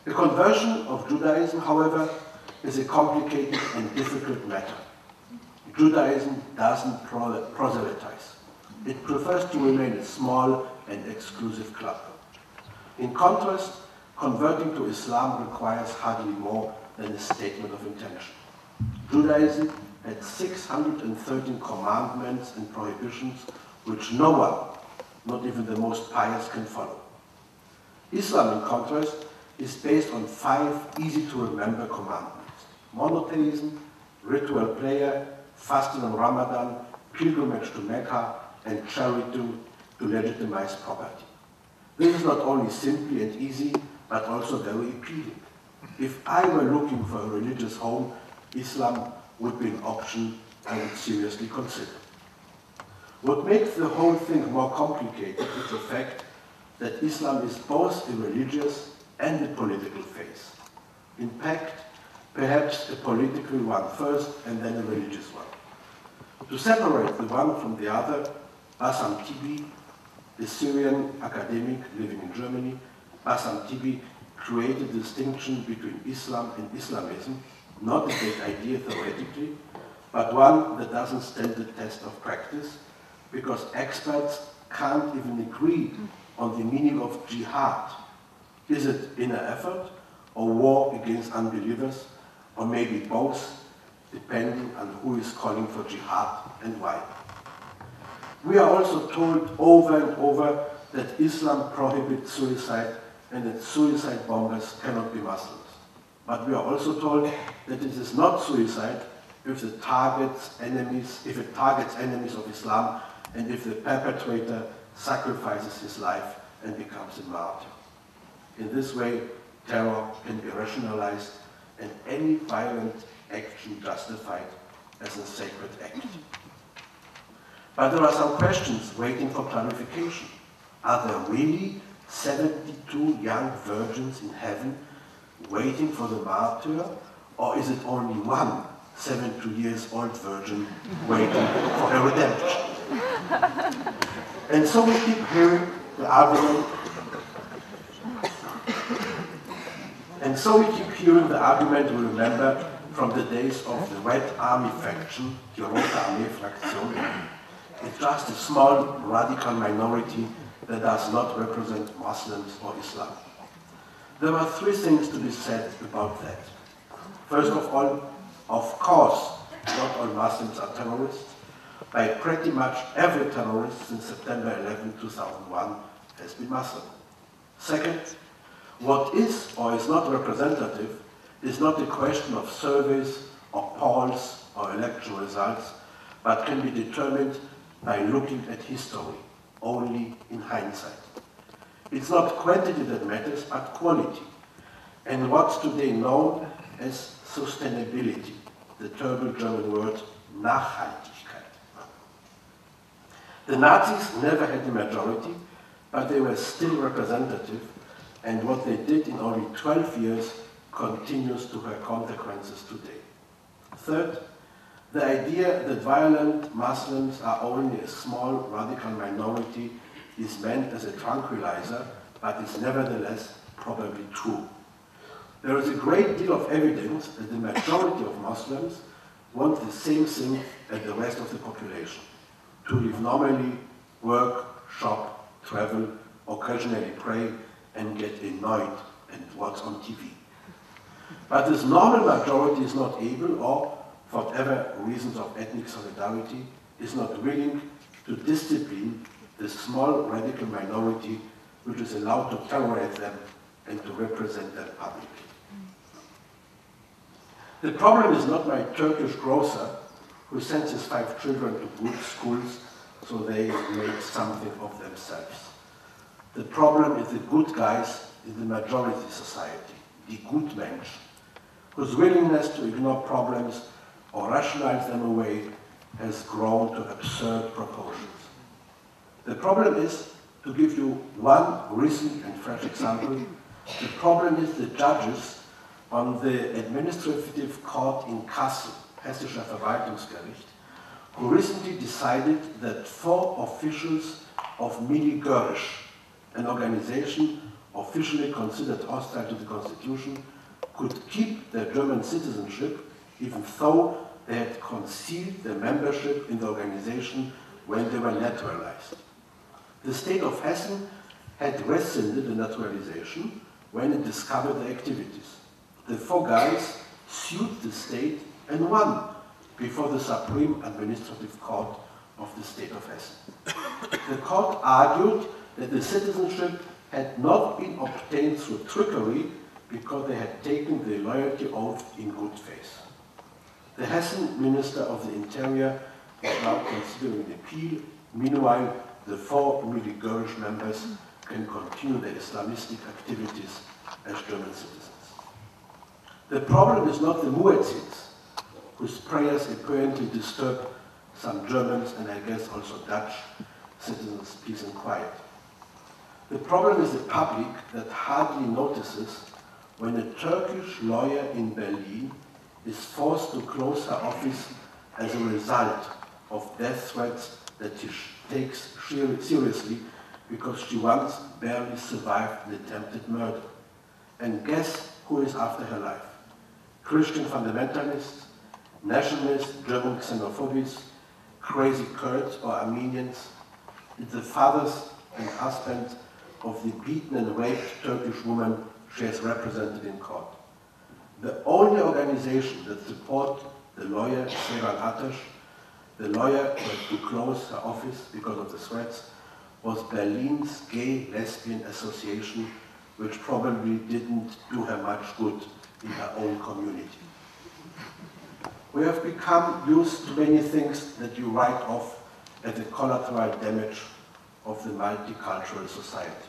The conversion of Judaism, however, is a complicated and difficult matter. Judaism doesn't proselytize. It prefers to remain a small and exclusive club. In contrast, converting to Islam requires hardly more than a statement of intention. Judaism had 613 commandments and prohibitions which no one, not even the most pious, can follow. Islam, in contrast, is based on 5 easy-to-remember commandments: monotheism, ritual prayer, fasting on Ramadan, pilgrimage to Mecca, and charity to legitimize property. This is not only simply and easy, but also very appealing. If I were looking for a religious home, Islam would be an option I would seriously consider. What makes the whole thing more complicated is the fact that Islam is both a religious and a political faith. In fact, perhaps a political one first and then a religious one. To separate the one from the other, Bassam Tibi, a Syrian academic living in Germany, Bassam Tibi created a distinction between Islam and Islamism, not a great idea theoretically, but one that doesn't stand the test of practice, because experts can't even agree on the meaning of jihad. Is it inner effort or war against unbelievers, or maybe both, depending on who is calling for jihad and why? We are also told over and over that Islam prohibits suicide and that suicide bombers cannot be Muslims. But we are also told that it is not suicide if it targets enemies of Islam and if the perpetrator sacrifices his life and becomes a martyr. In this way, terror can be rationalized and any violent action justified as a sacred act. But there are some questions waiting for clarification. Are there really 72 young virgins in heaven waiting for the martyr, or is it only one 72 years old virgin waiting for her redemption? And so we keep hearing the argument. We remember from the days of the Red Army faction, die Rote Armee-Fraktion. It's just a small radical minority that does not represent Muslims or Islam. There are three things to be said about that. First of all, of course, not all Muslims are terrorists. By pretty much every terrorist since September 11, 2001 has been Muslim. Second, what is or is not representative is not a question of surveys or polls or election results, but can be determined by looking at history, only in hindsight. It's not quantity that matters, but quality. And what's today known as sustainability, the terrible German word Nachhaltigkeit. The Nazis never had a majority, but they were still representative, and what they did in only 12 years continues to have consequences today. Third, the idea that violent Muslims are only a small radical minority is meant as a tranquilizer, but is nevertheless probably true. There is a great deal of evidence that the majority of Muslims want the same thing as the rest of the population: to live normally, work, shop, travel, occasionally pray, and get annoyed at what's on TV. But this normal majority is not able, or for whatever reasons of ethnic solidarity, is not willing to discipline the small radical minority which is allowed to terrorize them and to represent them publicly. The problem is not my Turkish grocer who sends his 5 children to good schools so they make something of themselves. The problem is the good guys in the majority society, die Gutmenschen, whose willingness to ignore problems or rationalize them away has grown to absurd proportions. The problem is, to give you one recent and fresh example, the problem is the judges on the administrative court in Kassel, Hessischer Verwaltungsgericht, who recently decided that 4 officials of Mili Görrisch, an organization officially considered hostile to the constitution, could keep their German citizenship even though they had concealed their membership in the organization when they were naturalized. The state of Hessen had rescinded the naturalization when it discovered the activities. The 4 guys sued the state and won before the Supreme Administrative Court of the state of Hessen. The court argued that the citizenship had not been obtained through trickery because they had taken the loyalty oath in good faith. The Hessen Minister of the Interior is now considering an appeal. Meanwhile, the 4 Mili Görrisch members can continue their Islamistic activities as German citizens. The problem is not the muezzins, whose prayers apparently disturb some Germans and I guess also Dutch citizens' peace and quiet. The problem is the public that hardly notices when a Turkish lawyer in Berlin is forced to close her office as a result of death threats that she takes seriously because she once barely survived an attempted murder. And guess who is after her life? Christian fundamentalists, nationalists, German xenophobes, crazy Kurds or Armenians, the fathers and husbands of the beaten and raped Turkish woman she has represented in court. The only organization that supported the lawyer, Seyran Ateş, the lawyer who had to close her office because of the threats, was Berlin's Gay Lesbian Association, which probably didn't do her much good in her own community. We have become used to many things that you write off as the collateral damage of the multicultural society.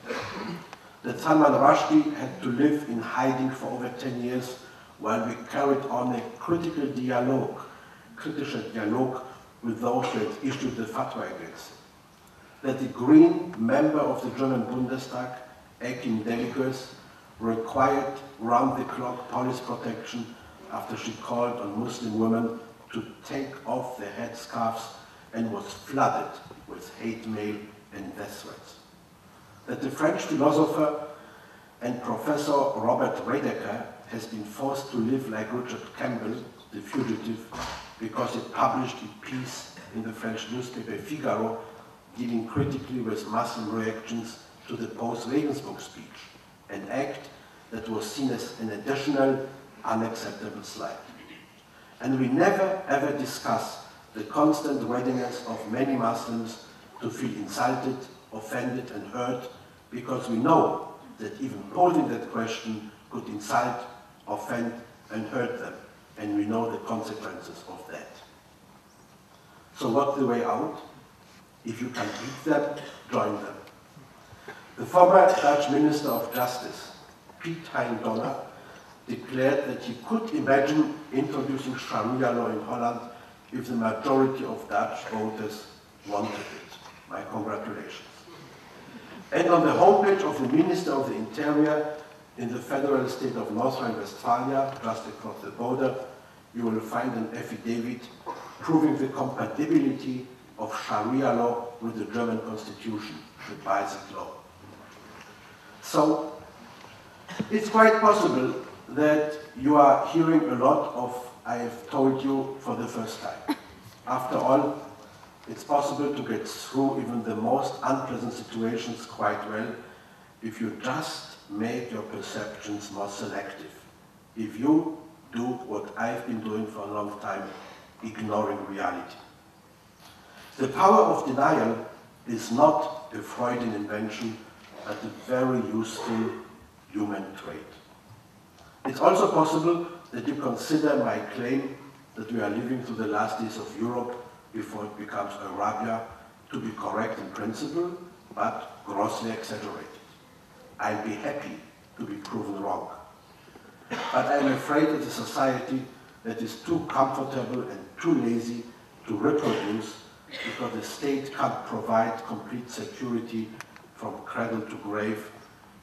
That Salman Rushdie had to live in hiding for over 10 years while we carried on a kritischer Dialog with those who had issued the fatwa against him. That the Green member of the German Bundestag, Akin Deligers, required round-the-clock police protection after she called on Muslim women to take off their headscarves and was flooded with hate mail and death threats. That the French philosopher and professor Robert Redeker has been forced to live like Richard Campbell, the fugitive, because he published a piece in the French newspaper Figaro dealing critically with Muslim reactions to the post-Regensburg speech, an act that was seen as an additional unacceptable slight. And we never ever discuss the constant readiness of many Muslims to feel insulted, offended and hurt because we know that even posing that question could insult, offend and hurt them, and we know the consequences of that. So what's the way out? If you can beat them, join them. The former Dutch Minister of Justice, Piet Hein Donner, declared that he could imagine introducing Sharia law in Holland if the majority of Dutch voters wanted it. My congratulations. And on the homepage of the Minister of the Interior in the federal state of North Rhine-Westphalia, just across the border, you will find an affidavit proving the compatibility of Sharia law with the German constitution, the Basic law. So, it's quite possible that you are hearing a lot of I have told you for the first time. After all, it's possible to get through even the most unpleasant situations quite well if you just make your perceptions more selective. If you do what I've been doing for a long time, ignoring reality. The power of denial is not a Freudian invention, but a very useful human trait. It's also possible that you consider my claim that we are living through the last days of Europe before it becomes Arabia to be correct in principle, but grossly exaggerated. I'll be happy to be proven wrong. But I'm afraid it's a society that is too comfortable and too lazy to reproduce because the state can't provide complete security from cradle to grave,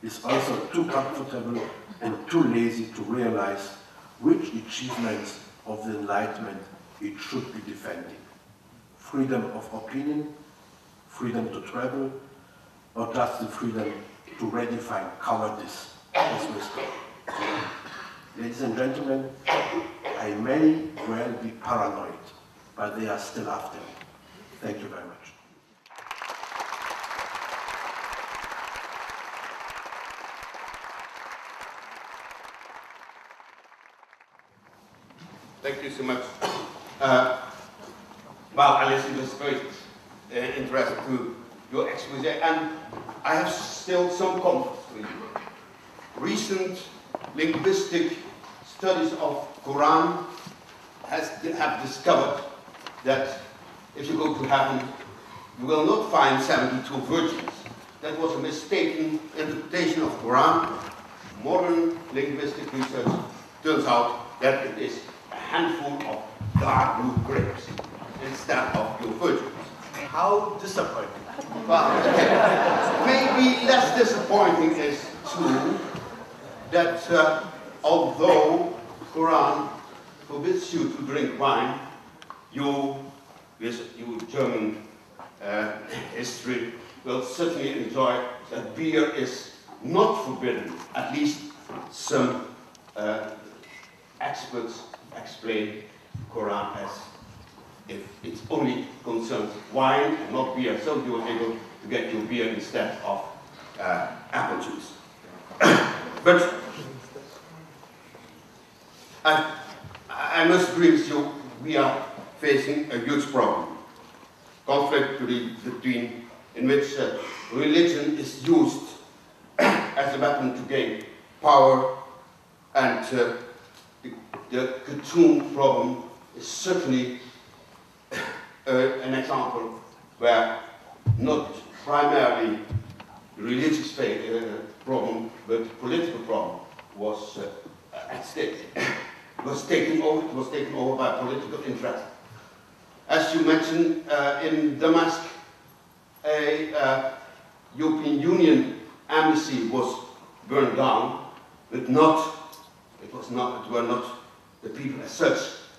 is also too comfortable and too lazy to realize which achievements of the Enlightenment it should be defending. Freedom of opinion, freedom to travel, or just the freedom to redefine cowardice as wisdom. Ladies and gentlemen, I may well be paranoid, but they are still after me. Thank you very much. Thank you so much. Well, I listened with great interest to your expose, and I have still some comfort for you. Recent linguistic studies of Quran have discovered that if you go to heaven, you will not find 72 virgins. That was a mistaken interpretation of Quran. Modern linguistic research turns out that it is a handful of dark blue grapes instead of your virgins. How disappointing. Well, maybe less disappointing is too that although Quran forbids you to drink wine, you, with your German history, will certainly enjoy that beer is not forbidden. At least some experts explain Quran as if it's only concerns wine and not beer, so you are able to get your beer instead of apple juice. But I must agree with you, we are facing a huge problem. Conflict between, in which religion is used as a weapon to gain power, and the cartoon problem is certainly an example where not primarily the religious problem, but political problem was at stake. It was taken over by political interest. As you mentioned, in Damascus, a European Union embassy was burned down, but it were not the people as such.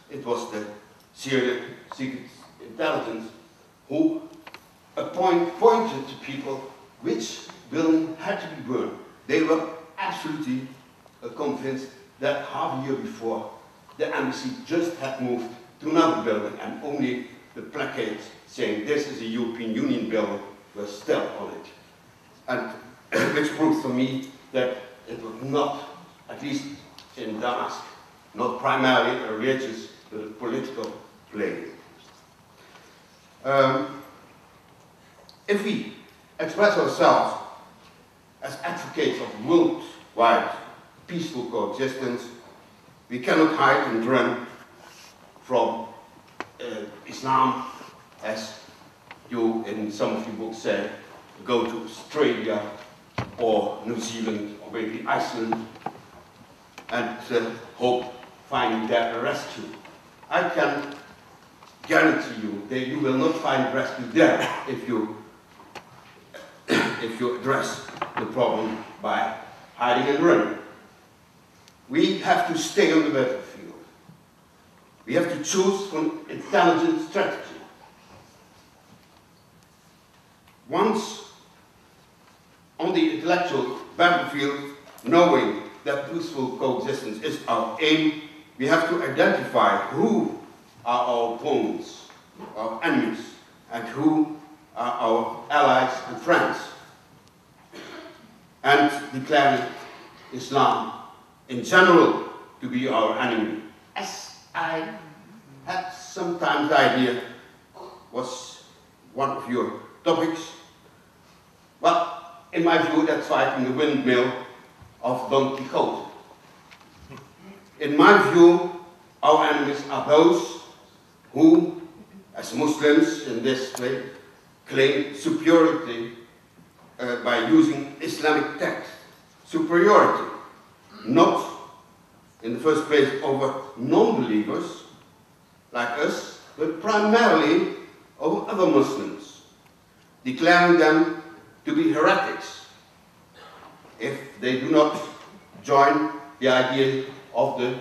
It was the Syrian secret intelligence who pointed to people which building had to be burned. They were absolutely convinced that half a year before the embassy just had moved to another building, and only the placards saying this is a European Union building were still on it. And which proves for me that it was not, at least in Damascus, not primarily a religious but a political play. If we express ourselves as advocates of worldwide peaceful coexistence, we cannot hide and run from Islam, as you in some of your books say, go to Australia or New Zealand or maybe Iceland and hope finding there a rescue. I can guarantee you that you will not find rescue there if you address the problem by hiding and running. We have to stay on the battlefield. We have to choose an intelligent strategy. Once on the intellectual battlefield, knowing that peaceful coexistence is our aim, we have to identify who are our opponents, our enemies, and who are our allies and friends, and declaring Islam in general to be our enemy, as I had sometimes the idea was one of your topics. Well, in my view, that's fighting the windmill of Don Quixote. In my view, our enemies are those who, as Muslims in this way, claim superiority by using Islamic text. Superiority, not in the first place over non-believers like us, but primarily over other Muslims, declaring them to be heretics if they do not join the idea of the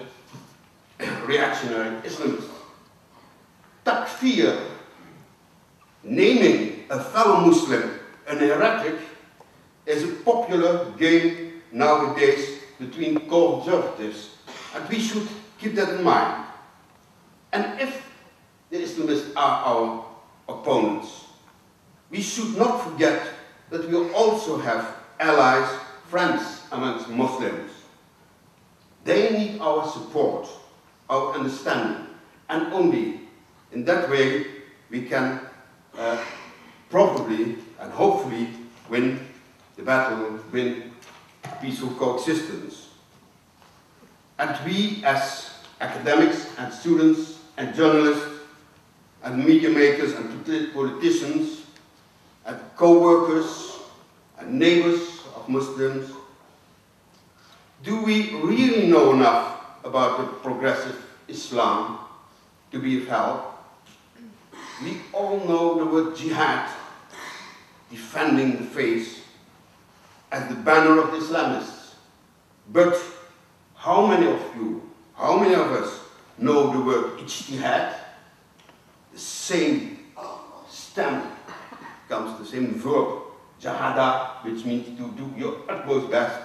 reactionary Islamists. Takfir, naming a fellow Muslim an heretic, is a popular game nowadays between conservatives, and we should keep that in mind. And if the Islamists are our opponents, we should not forget that we also have allies, friends amongst Muslims. They need our support, our understanding, and only in that way we can probably and hopefully win the battle, win peaceful coexistence. And we as academics and students and journalists and media makers and politicians and co-workers and neighbors of Muslims, do we really know enough about the progressive Islam to be of help. We all know the word jihad, defending the faith, as the banner of the Islamists. But how many of you, how many of us know the word ijtihad? The same stem comes, the same verb, jahada, which means to do your utmost best,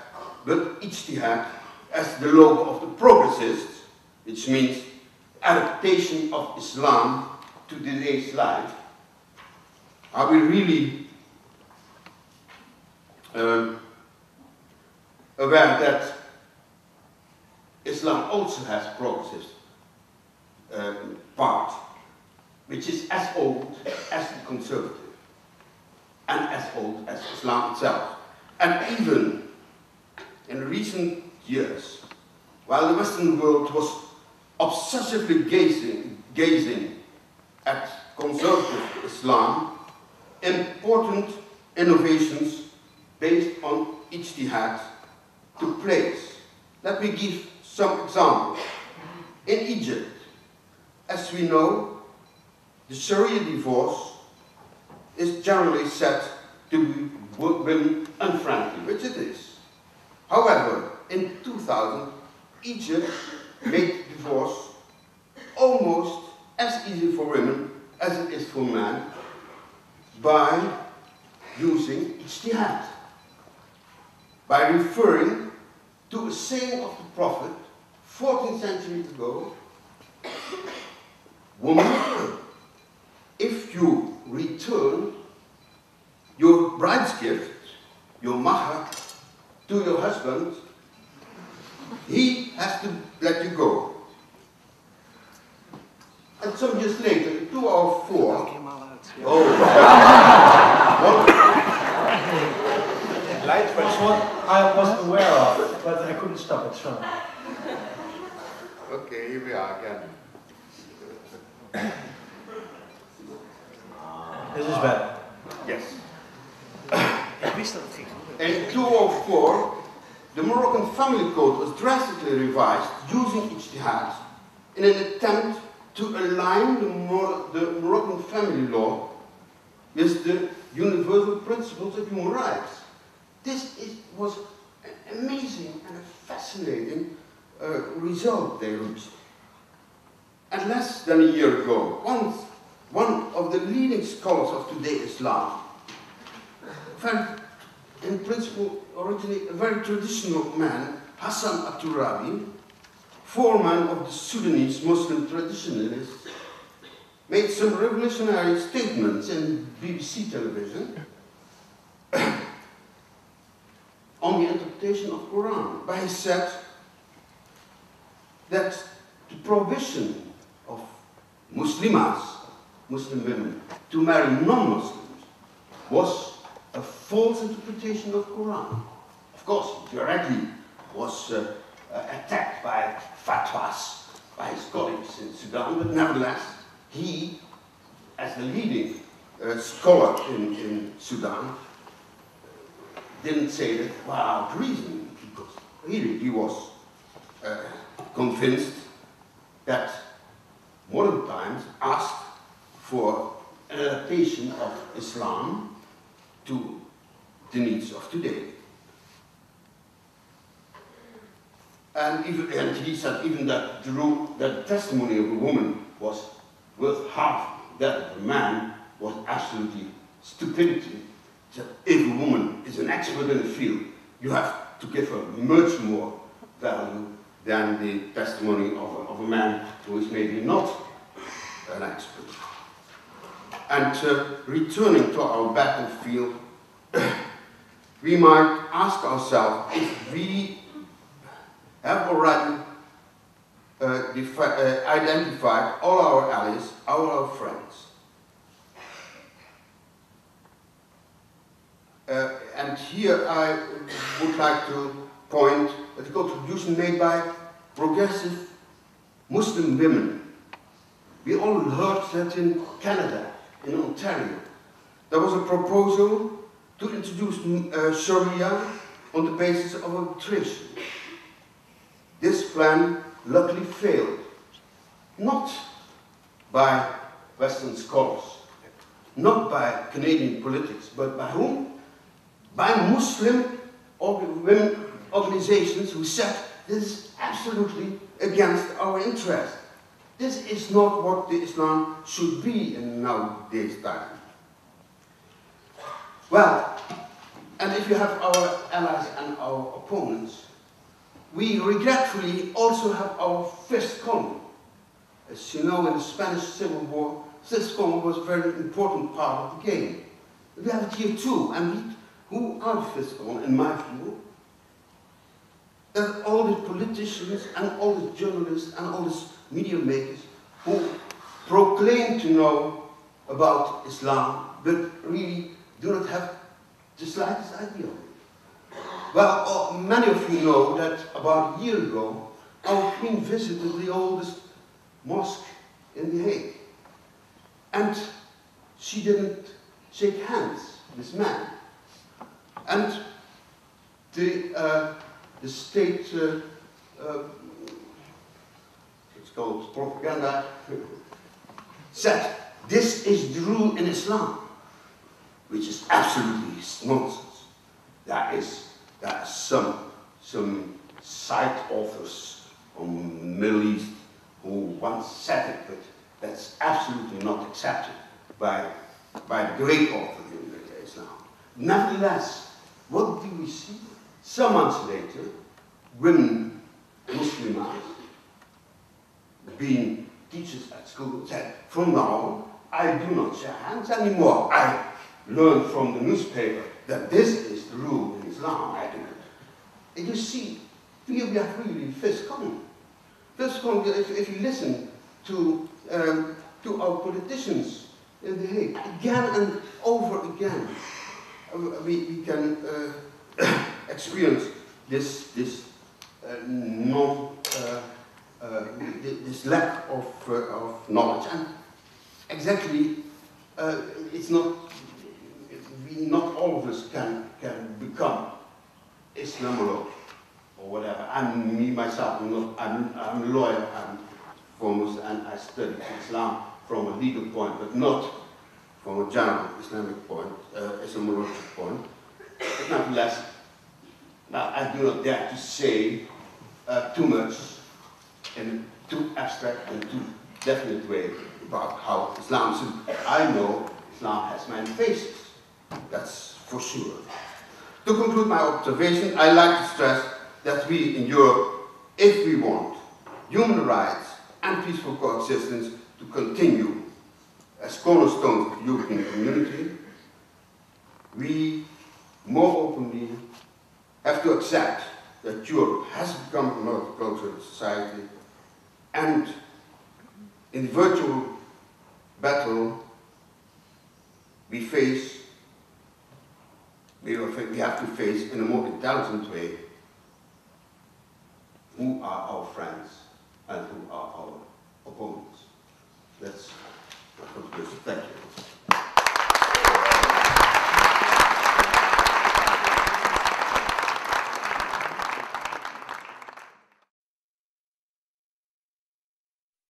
but ijtihad as the logo of the progressists, which means adaptation of Islam to today's life. Are we really aware that Islam also has a progressive part, which is as old as the conservative and as old as Islam itself? And even in recent years, while the Western world was obsessively gazing at conservative Islam, important innovations based on ijtihad took place. Let me give some examples. In Egypt, as we know, the Sharia divorce is generally said to be women unfriendly, which it is. However, in 2000, Egypt made divorce almost as easy for women as it is for men by using ijtihad, by referring to a saying of the Prophet 14th century ago: woman, if you return your bride's gift, your mahar, to your husband, he has to let you go. And some years later, 2004, That's what I was aware of, but I couldn't stop it, so. Okay, here we are again. This is better. Yes. In 2004, the Moroccan family code was drastically revised using ijtihad in an attempt to align the Moroccan family law with the universal principles of human rights. This was an amazing and a fascinating result they reached. And less than a year ago, one of the leading scholars of today's Islam, in principle, originally a very traditional man, Hassan Abdul-Rabi, foreman of the Sudanese Muslim traditionalists, made some revolutionary statements in BBC television on the interpretation of Quran. But he said that the prohibition of Muslimas, Muslim women, to marry non-Muslims was a false interpretation of Quran. Of course, directly was attacked by fatwas by his colleagues in Sudan, but nevertheless, he, as the leading scholar in Sudan, didn't say that without reason, because really he was convinced that modern times asked for an adaptation of Islam to the needs of today. And he said even that the testimony of a woman was worth half that of a man was absolutely stupidity. He said if a woman is an expert in a field, you have to give her much more value than the testimony of a man who is maybe not an expert. And returning to our battlefield, we might ask ourselves if we have already identified all our allies, all our friends. And here I would like to point at the contribution made by progressive Muslim women. We all heard that in Canada, in Ontario, there was a proposal to introduce Sharia on the basis of arbitration. This plan luckily failed. Not by Western scholars, not by Canadian politics, but by whom? By Muslim women organizations who said this is absolutely against our interest. This is not what the Islam should be in nowadays time. Well, and if you have our allies and our opponents, we regretfully also have our fifth column. As you know, in the Spanish Civil War, this column was a very important part of the game. We have it here too, and who are the fifth column, in my view? That all the politicians and all the journalists and all the media makers who proclaim to know about Islam, but really do not have the slightest idea of it. Well, many of you know that about a year ago, our Queen visited the oldest mosque in The Hague. And she didn't shake hands with this man. And the state, it's called propaganda, said this is the rule in Islam, which is absolutely nonsense. There are some side authors from the Middle East who once said it, but that's absolutely not accepted by the great author in Islam. Nevertheless, what do we see? Some months later, women, Muslims, being teachers at school, said, from now on, I do not shake hands anymore. I learned from the newspaper that this is the rule in Islam. I do it. And you see, we have really fifth column. Fifth column, if you listen to our politicians in The Hague, again and over again, we can experience this lack of knowledge. And exactly, it's not. Not all of us can become Islamologist or whatever. And me myself, I'm a lawyer, I'm foremost, and I study Islam from a legal point, but not from a general Islamic point, Islamological point. But nevertheless, I do not dare to say too much in too abstract and too definite way about how Islam is. I know Islam has many faces. That's for sure. To conclude my observation, I like to stress that we in Europe, if we want human rights and peaceful coexistence to continue as cornerstones of the European community, we more openly have to accept that Europe has become a multicultural society, and in the virtual battle we have to face in a more intelligent way who are our friends and who are our opponents. That's my conclusion. Thank you.